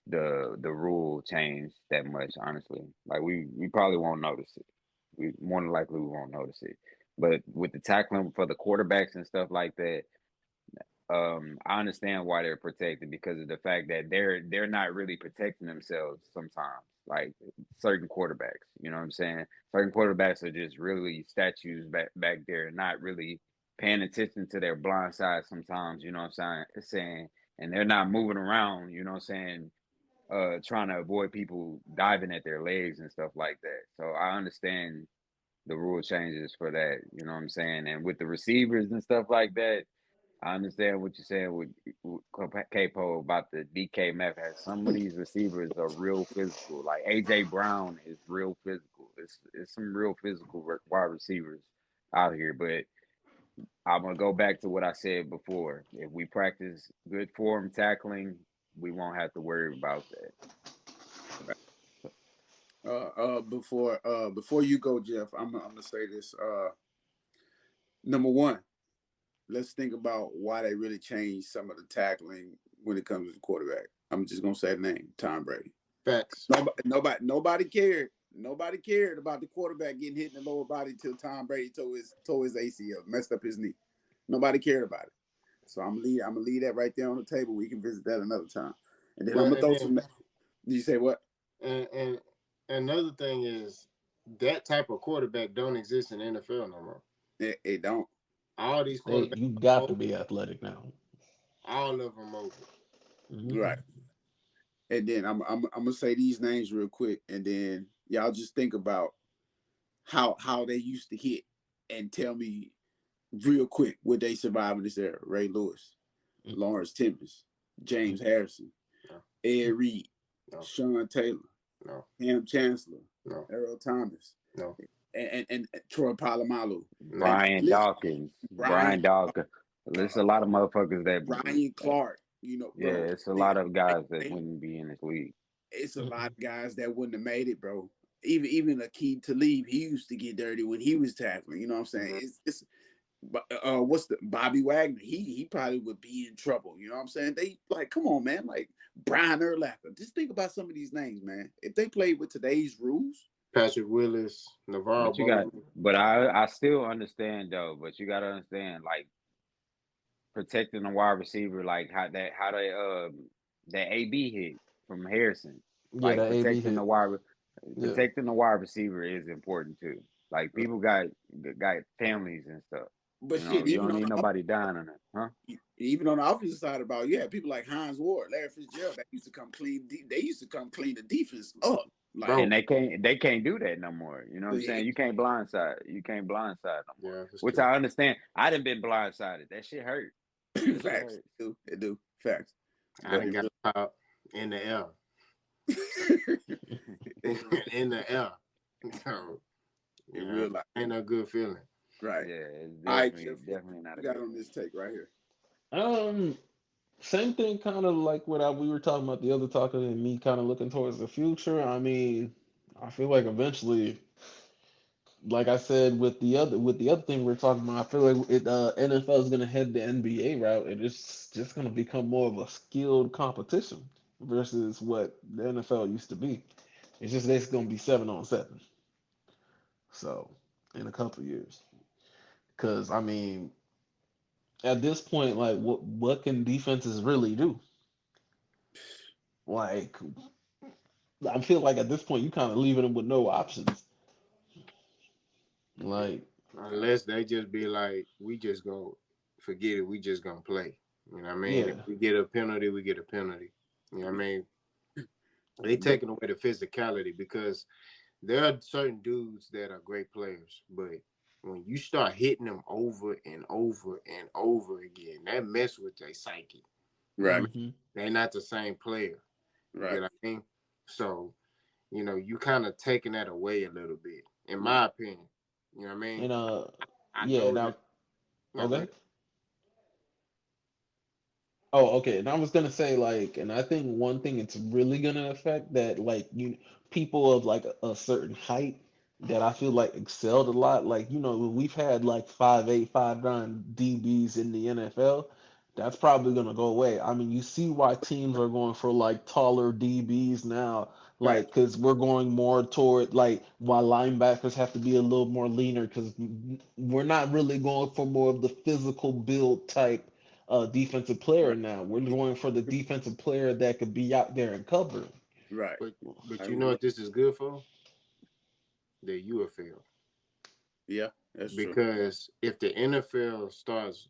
The rule change that much, honestly. Like we probably won't notice it. We more than likely we won't notice it. But with the tackling for the quarterbacks and stuff like that, I understand why they're protected because of the fact that they're not really protecting themselves sometimes. Like certain quarterbacks, you know what I'm saying? Certain quarterbacks are just really statues back there, not really paying attention to their blind side sometimes, you know what I'm saying? And they're not moving around, you know what I'm saying? Trying to avoid people diving at their legs and stuff like that. So I understand the rule changes for that, you know what I'm saying? And with the receivers and stuff like that, I understand what you're saying with Capo about the DK Metcalf. Some of these receivers are real physical. Like AJ Brown is real physical. It's some real physical wide receivers out here. But I'm gonna go back to what I said before. If we practice good form tackling, we won't have to worry about that. Before you go, Jeff, I'm gonna say this. Number one, let's think about why they really changed some of the tackling when it comes to the quarterback. I'm just gonna say the name, Tom Brady. Facts. Nobody cared. Nobody cared about the quarterback getting hit in the lower body till Tom Brady tore his ACL, messed up his knee. Nobody cared about it. So I'm gonna leave that right there on the table. We can visit that another time. And then I'm gonna throw some. Did you say what? And another thing is that type of quarterback don't exist in the NFL no more. It don't. All these quarterbacks, you got to be athletic now. All of them over. Mm-hmm. Right. And then I'm gonna say these names real quick, and then y'all just think about how they used to hit, and tell me real quick, would they survive in this era? Ray Lewis, Lawrence Timmons, James Harrison, No, Ed Reed, no, Sean Taylor, no, Ham Chancellor, no, Earl Thomas, no, and Troy Polamalu, no. and Brian listen, Dawkins. Brian Brian Dawkins. There's a lot of motherfuckers Brian that Clark. yeah, Bro, it's a lot of they, guys that they, wouldn't be in this league. it's a lot of guys that wouldn't have made it, bro. Even Akeem Talib, he used to get dirty when he was tackling. You know what I'm saying? Mhm. It's what's the Bobby Wagner? He probably would be in trouble. You know what I'm saying? They like, come on, man. Like Brian Urlacher. Just think about some of these names, man. If they played with today's rules, Patrick Willis, Navarro But you got, Bowman. but I still understand though. But you got to understand, like protecting the wide receiver, like how they that AB hit from Harrison, Yeah, like that AB hit. Yeah. protecting the wide receiver is important too. Like people got families and stuff. but You know, shit, you don't need nobody dying on it, huh? even on the offensive side about people like Hines Ward, Larry Fitzgerald, that used to come clean. They used to come clean the defense up. Like And Bro, they can't do that no more. You know what I'm saying? You can't blindside no more. yeah, that's Which true. I understand. I done been blindsided. That shit hurt. That shit facts, hurt. it do facts. I But done got caught in the air. In the air. So, in yeah, real life, ain't no good feeling. right? Yeah, it's All right, Jeff, what definitely not you a got good on this feeling. take right here? Um, Same thing, kind of like what we were talking about the other talker and me, kind of looking towards the future. I mean, I feel like eventually, like I said with the other thing we are talking about, I feel like NFL is gonna head the NBA route, and it's just gonna become more of a skilled competition versus what the NFL used to be. It's just basically gonna be 7-on-7. So in a couple of years, because I mean, at this point, like what can defenses really do? Like I feel like at this point you kind of leaving them with no options. Yeah. Like Unless they just be like, we just go forget it, we just gonna play. You know what I mean? If yeah, we get a penalty, we get a penalty. You know what I mean? They But taking away the physicality because there are certain dudes that are great players, but when you start hitting them over and over and over again, that mess with their psyche. You know what I right, mean? hmm They're not the same player. You right. get what I mean? So, you kind of taking that away a little bit, in my opinion. You know what I mean? and I yeah. know Now that. No, go okay. ahead. Oh, okay. And I was gonna say like, and I think one thing it's really gonna affect that like people of like a certain height that I feel like excelled a lot. Like we've had like 5'8", 5'9" DBs in the NFL. That's probably gonna go away. I mean, you see why teams are going for like taller DBs now, like Fact. because we're going more toward like why linebackers have to be a little more leaner because we're not really going for more of the physical build type defensive player Right. now. We're going for the defensive player that could be out there and cover. Right. But I but you know agree. what this is good for? The UFL. Yeah, that's true. Because if the NFL starts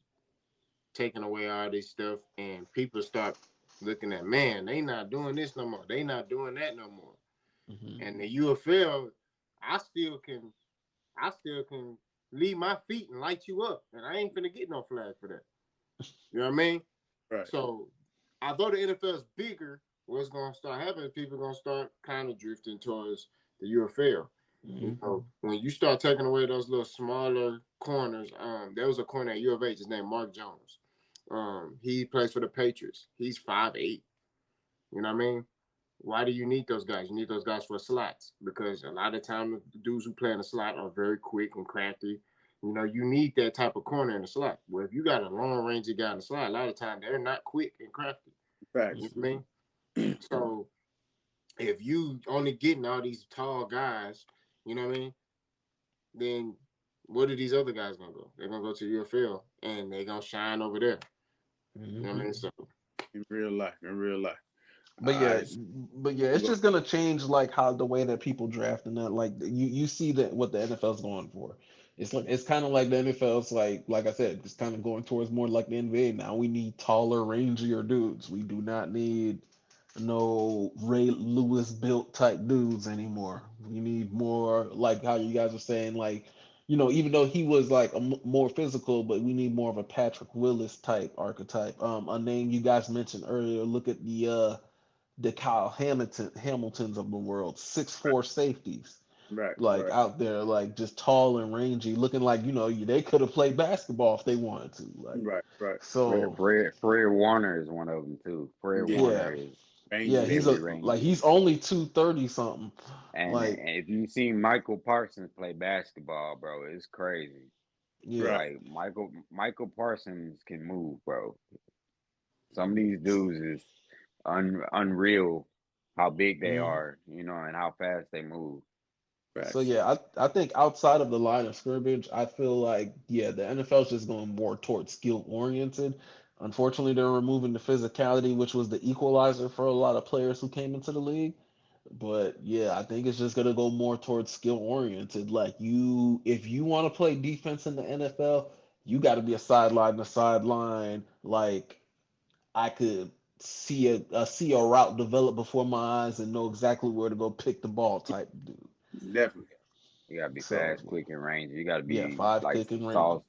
taking away all this stuff and people start looking at, man, they not doing this no more. They not doing that no more. Hmm And the UFL, I still can I still can leave my feet and light you up. And I ain't finna get no flag for that. You know what I mean? Right. So although the NFL is bigger, what's gonna start happening is people gonna start kind of drifting towards the UFL. hmm When you start taking away those little smaller corners, there was a corner at U of H, his name Mark Jones. He plays for the Patriots. He's 5'8". You know what I mean? Why do you need those guys? You need those guys for slots because a lot of time the dudes who play in the slot are very quick and crafty. You need that type of corner in the slot. Well, if you got a long range guy in the slot, a lot of time they're not quick and crafty. You know Facts. what I mean? So if you only getting all these tall guys, you know what I mean? Then where are these other guys gonna go? They're gonna go to UFL and they're gonna shine over there. You know what I hmm mean? So In real life. In real life. But All yeah, right. but yeah, it's just gonna change like how the way that people draft and that. Like you see that what the NFL's going for. It's kind of like the NFL's like I said, it's kind of going towards more like the NBA now. We need taller, rangier dudes. We do not need no Ray Lewis built type dudes anymore. We need more like how you guys were saying like even though he was like more physical, but we need more of a Patrick Willis type archetype. A name you guys mentioned earlier. Look at the Kyle Hamiltons of the world, 6'4" safeties, Right, like right, out there, like just tall and rangy, looking like they could have played basketball if they wanted to. Like, right, right. so Fred Warner is one of them too. Fred Yeah, yeah, Warner is yeah, dangerous. he's very he's rangy. only 230 something. And Like, if you seen Michael Parsons play basketball, bro, it's crazy. yeah. Right. Like Michael Parsons can move, bro. Some of these dudes is unreal how big they Mhm. are, and how fast they move. So Facts. yeah, I think outside of the line of scrimmage, I feel like the NFL is just going more towards skill oriented. Unfortunately, they're removing the physicality, which was the equalizer for a lot of players who came into the league. But yeah, I think it's just gonna go more towards skill oriented. Like if you want to play defense in the NFL, you got to be a sideline to sideline. Like I could see a route develop before my eyes and know exactly where to go pick the ball type dude. Definitely. You gotta be So fast, quick, and rangy. You gotta yeah, be five like kicking range.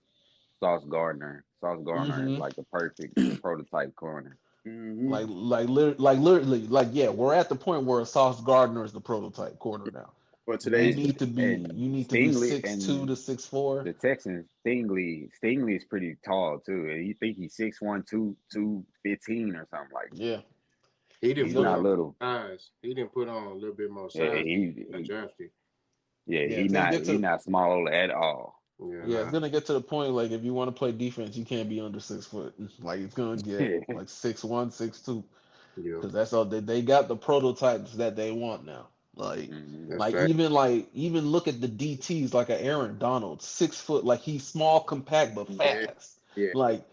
Sauce Gardner. Sauce Gardner is Hmm. like the perfect prototype corner. Hmm. Like literally, like yeah, we're at the point where Sauce Gardner is the prototype corner now. For You today's And need to be and you need to be Stingley 6'2" and to 6'4". the Texans, Stingley is pretty tall too. And you think he's 6'1", 215 or something like that. Yeah, He he's didn't He's put gonna not on little. size. He didn't put on a little bit more Yeah, size than drafted. yeah, he it's gonna not get he to not small at all. Yeah, yeah, it's nah. gonna get to the point like if you want to play defense, you can't be under 6 foot. Like it's gonna get like 6'1", 6'2", Yeah, because that's all they got the prototypes that they want now. Like Hmm. that's like fact. even look at the DTs like a Aaron Donald, 6 foot, like he's small, compact but yeah, fast. yeah. Like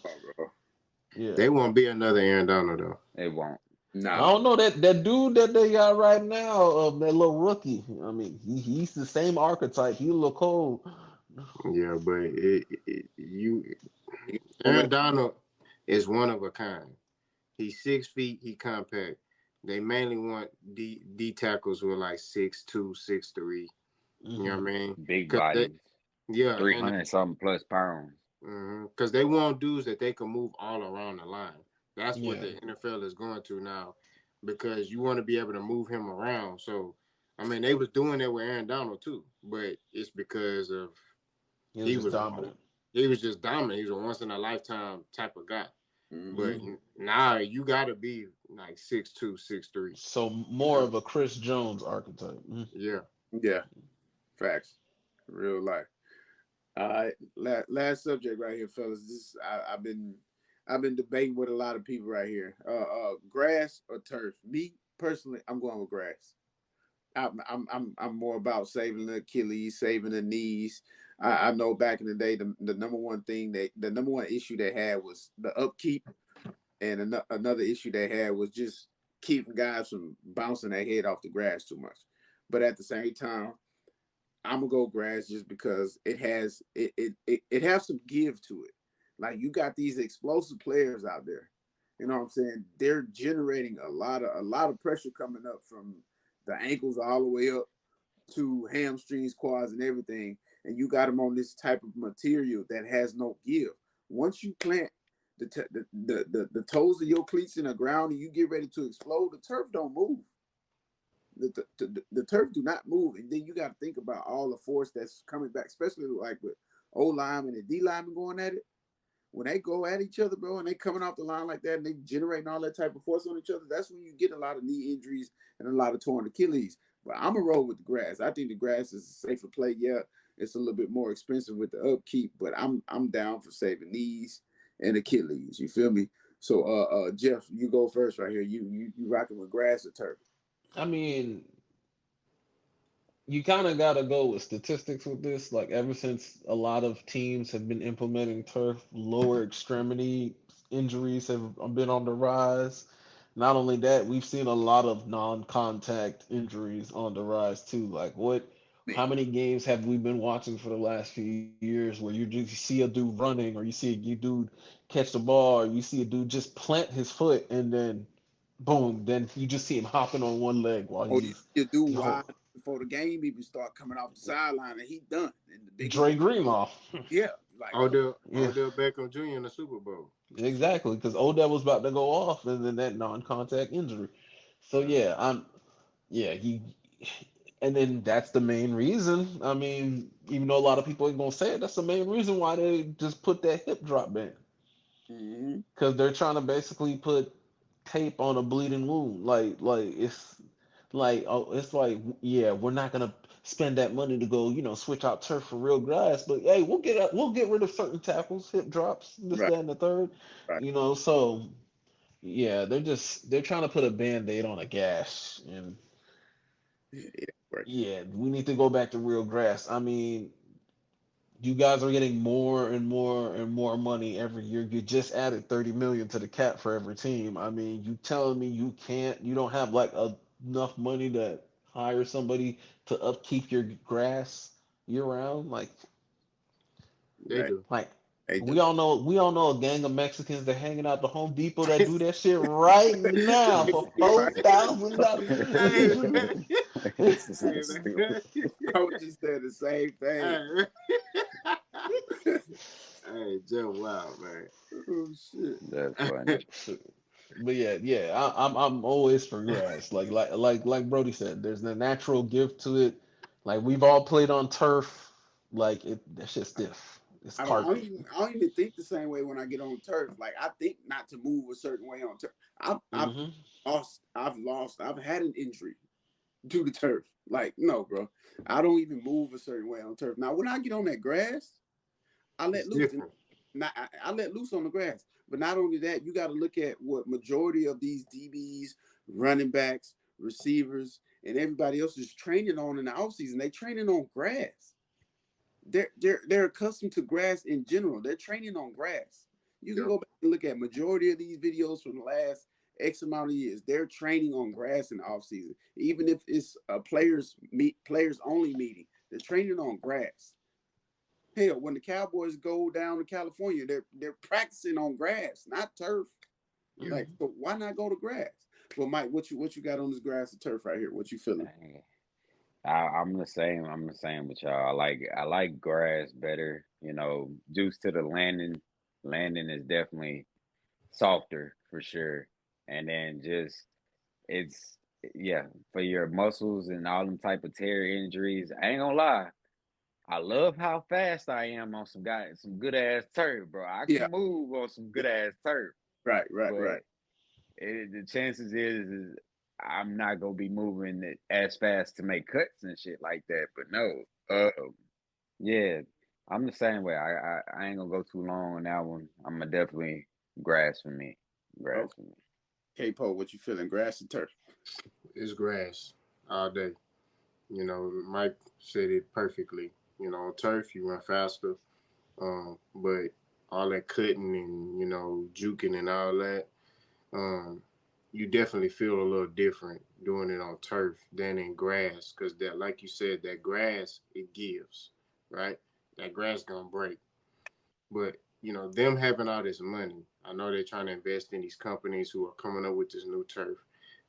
Oh, bro. yeah. They won't be another Aaron Donald though. It won't. I Nah. don't know that dude that they got right now, that little rookie. I mean, he's the same archetype. He look cold. Yeah, but you He gonna Aaron let Donald is one of a kind. He's 6 feet. He compact. They mainly want D tackles who are like 6'2", 6'3". You know Hmm. what I mean? Big Cause they, bodies, yeah, and 300 something plus pounds. because they want dudes that they can move all around the line. That's what Yeah, the NFL is going to now, because you want to be able to move him around. So, I mean, they was doing that with Aaron Donald too, but it's because of he was he just was dominant. he was just dominant. He was a once in a lifetime type of guy. But hmm Hmm. now you got to be like 6'2", 6'3". So more of a Chris Jones archetype. Mhm. Yeah, Yeah. Facts. Real life. All right. Last subject right here, fellas. I've been debating with a lot of people right here. Grass or turf? Me personally, I'm going with grass. I'm more about saving the Achilles, saving the knees. I know back in the day, the number one thing that the number one issue they had was the upkeep, and another issue they had was just keeping guys from bouncing their head off the grass too much. But at the same time, I'm gonna go grass just because it has some give to it. Like you got these explosive players out there. You know what I'm saying? They're generating a lot of pressure coming up from the ankles all the way up to hamstrings, quads, and everything. And you got them on this type of material that has no give. Once you plant the toes of your cleats in the ground and you get ready to explode, the turf don't move. The turf do not move, and then you got to think about all the force that's coming back, especially like with O lineman and D lineman going at it. When they go at each other, bro, and they coming off the line like that, and they generating all that type of force on each other, that's when you get a lot of knee injuries and a lot of torn Achilles. But I'm a roll with the grass. I think the grass is a safer play. Yeah, it's a little bit more expensive with the upkeep, but I'm down for saving knees and Achilles. You feel me? So, Jeff, you go first right here. You rocking with grass or turf? I mean, you kind of got to go with statistics with this. Like ever since a lot of teams have been implementing turf, lower extremity injuries have been on the rise. Not only that, we've seen a lot of non-contact injuries on the rise too. Like Man, how many games have we been watching for the last few years where you just see a dude running, or you see a dude catch the ball, or you see a dude just plant his foot and then boom, then you just see him hopping on one leg while oh, you, he's you do you know, wide before the game even start coming off the sideline, and he done. And the biggest Dre thing, Greenlaw. yeah, like Yeah, Odell Beckham Jr. in the Super Bowl. exactly. Because Odell was about to go off, and then that non-contact injury. So Uh, yeah, yeah, and then that's the main reason. I mean, even though a lot of people ain't gonna say it, that's the main reason why they just put that hip drop ban. mm-hmm. Because they're trying to basically put tape on a bleeding wound. Like it's like yeah, we're not gonna spend that money to go, switch out turf for real grass. But hey, we'll get rid of certain tackles, hip drops, this, Right, that, and the third. right. So yeah, they're trying to put a band-aid on a gash, and Yeah, right. yeah, we need to go back to real grass. I mean, you guys are getting more and more and more money every year. You just added 30 million to the cap for every team. I mean, you telling me you don't have like enough money to hire somebody to upkeep your grass year round? they Right. do. Like They we do. all know a gang of Mexicans that hanging out the Home Depot that do that shit right now for $4,000. Hey, man. This is Hey, stupid. man. Coach just said the same thing. Hey. Hey, Joe, wow, man. Oh shit. That's funny. But yeah, I'm always for grass. Like Brody said, there's a natural gift to it. Like we've all played on turf. That shit's stiff. It's carpet. I don't even think the same way when I get on turf. Like I think not to move a certain way on turf. Hmm. I've had an injury due to turf. Like no, bro, I don't even move a certain way on turf. Now when I get on that grass, I let It's loose. And different. not, I let loose on the grass. But not only that, you got to look at what majority of these DBs, running backs, receivers, and everybody else is training on in the offseason. They training on grass. They're accustomed to grass in general. They're training on grass. You can Yeah. go back and look at majority of these videos from the last X amount of years. They're training on grass in the offseason. Even if it's a players only meeting, they're training on grass. Hell, when the Cowboys go down to California, they're practicing on grass, not turf. Yeah. Like, so why not go to grass? Well, Mike, what you got on this grass and turf right here? What you feeling? Dang. I'm the same. I'm the same with y'all. I like grass better. Due to the landing. Landing is definitely softer for sure. And then just it's yeah, for your muscles and all them type of tear injuries. I ain't gonna lie. I love how fast I am on some good ass turf, bro. I Yeah, can move on some good ass turf, right. but the chances is I'm not gonna be moving it as fast to make cuts and shit like that. But no, yeah, I'm the same way. I ain't gonna go too long on that one. I'm gonna definitely grass for me, grass Okay, for me. K-Po, what you feeling? Grass and turf? It's grass all day. Mike said it perfectly. On turf, you run faster. But all that cutting and, juking and all that, um, you definitely feel a little different doing it on turf than in grass. Because that, like you said, that grass, it gives, right? That grass gonna break. But them having all this money, I know they're trying to invest in these companies who are coming up with this new turf.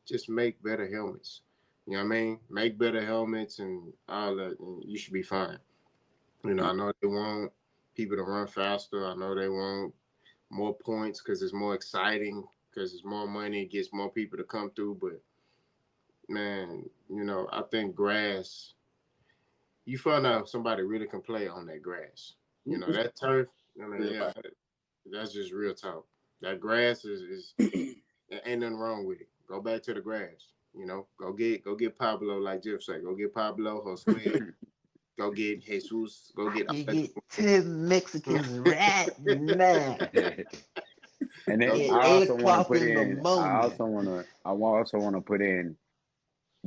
Just make better helmets. You know what I mean? Make better helmets and all that, and you should be fine. I know they want people to run faster. I know they want more points because it's more exciting, because it's more money, it gets more people to come through. But man, I think grass, you find out if somebody really can play on that grass. That turf, I mean, Yeah, yeah, that's just real talk. That grass is ain't nothing wrong with it. Go back to the grass. Go get Pablo, like Jeff said. Go get Pablo, Josue. Go get Jesus. Go I get can Alex. get 10 Mexicans right now And then Go at get I eight also want to o'clock put in the in. morning. I also want to put in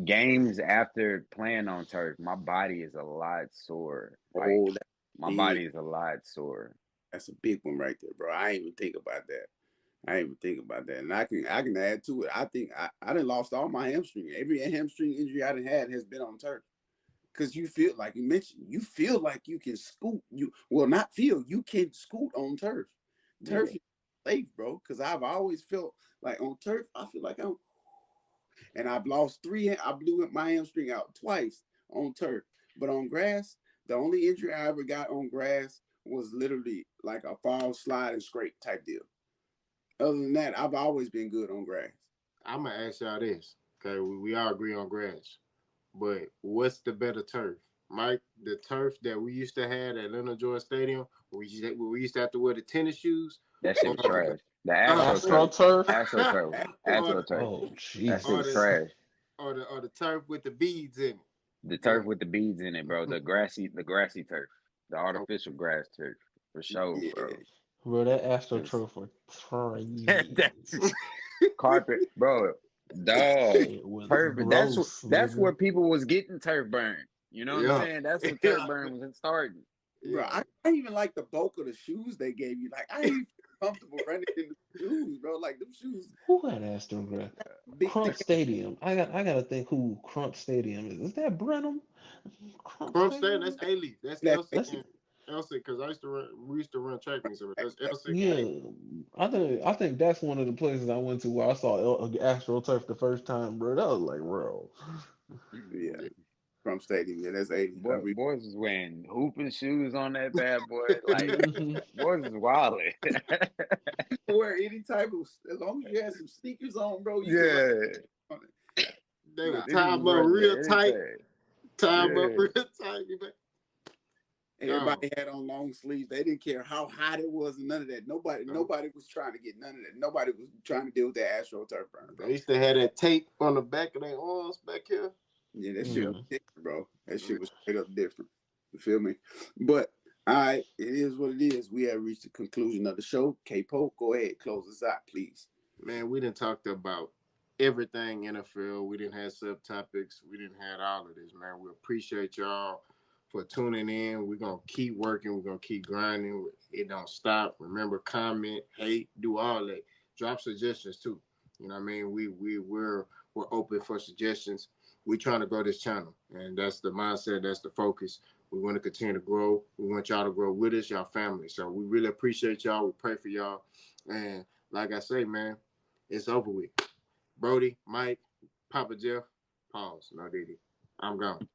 games after playing on turf. My body is a lot sore. Like oh, that's my big. body is a lot sore. That's a big one right there, bro. I ain't even think about that. I ain't even think about that, and I can add to it. I think I done lost all my hamstring. Every hamstring injury I done had has been on turf. Because you feel like you mentioned, you feel like you can scoot. You well, not feel you can scoot on turf. Yeah. Turf is safe, bro. Because I've always felt like on turf, I feel like I'm. and I've lost 3. I blew my hamstring out twice on turf, but on grass, the only injury I ever got on grass was literally like a fall, slide, and scrape type deal. Other than that, I've always been good on grass. I'm gonna ask y'all this. Okay, we all agree on grass, but what's the better turf, Mike? The turf that we used to have at Leonard George Stadium, where we used to have to wear the tennis shoes, That shit or was trash. The AstroTurf. AstroTurf, or, AstroTurf. Oh That shit or was the Jesus. trash. or the turf with the beads in it. The Boy, turf with the beads in it, bro. The grassy turf, the artificial grass turf, for sure, Yeah, bro. Bro, that It's, AstroTurf was crazy. that's carpet, bro. Dog, It was turf. gross, That's where nigga. people was getting turf burn. You know what I'm yeah, saying? That's where turf yeah, burn was starting. bro. yeah. I even like the bulk of the shoes they gave you. Like I ain't even comfortable running in the shoes, bro. Like them shoes, Who had AstroTurf? big Crump thick. Stadium. I gotta think who Crump Stadium is. Is that Brenham? Crump Crump State, that's Stadium? A-Leaf. That's That Elsie That's and Elsie, because we used to run track meets over. That's Elsie and A. yeah. I think that's one of the places I went to where I saw AstroTurf the first time, bro. That was like, bro. yeah, from Stadium. Yeah, that's 80. Boys was wearing hooping shoes on that bad boy. Like Hmm. boys was wilding. You can wear any type of, as long as you have some sneakers on, bro. You can run Yeah, on it. They Nah, would niggas tie was them up running real at tight. anything. Tie them up Yeah. real tight. No, everybody had on long sleeves. They didn't care how hot it was and none of that. Nobody was trying to get none of that. Nobody was trying to deal with that AstroTurf burn, bro. they used to have that tape on the back of their arms back here. Yeah, that shit was Mm. different, bro. That shit was straight up different. You feel me? But all right, it is what it is. We have reached the conclusion of the show. K-Poke, go ahead, close us out, please. Man, we didn't talk about everything NFL. We didn't have subtopics. We didn't have all of this, man. We appreciate y'all for tuning in. We're gonna keep working. We're gonna keep grinding. It don't stop. Remember, comment, hate, do all that. Drop suggestions too. You know what I mean? We're open for suggestions. We're trying to grow this channel, and that's the mindset. That's the focus. We want to continue to grow. We want y'all to grow with us, y'all family. So we really appreciate y'all. We pray for y'all, and like I say, man, it's over with. Brody, Mike, Papa Jeff, pause. No Diddy. I'm gone.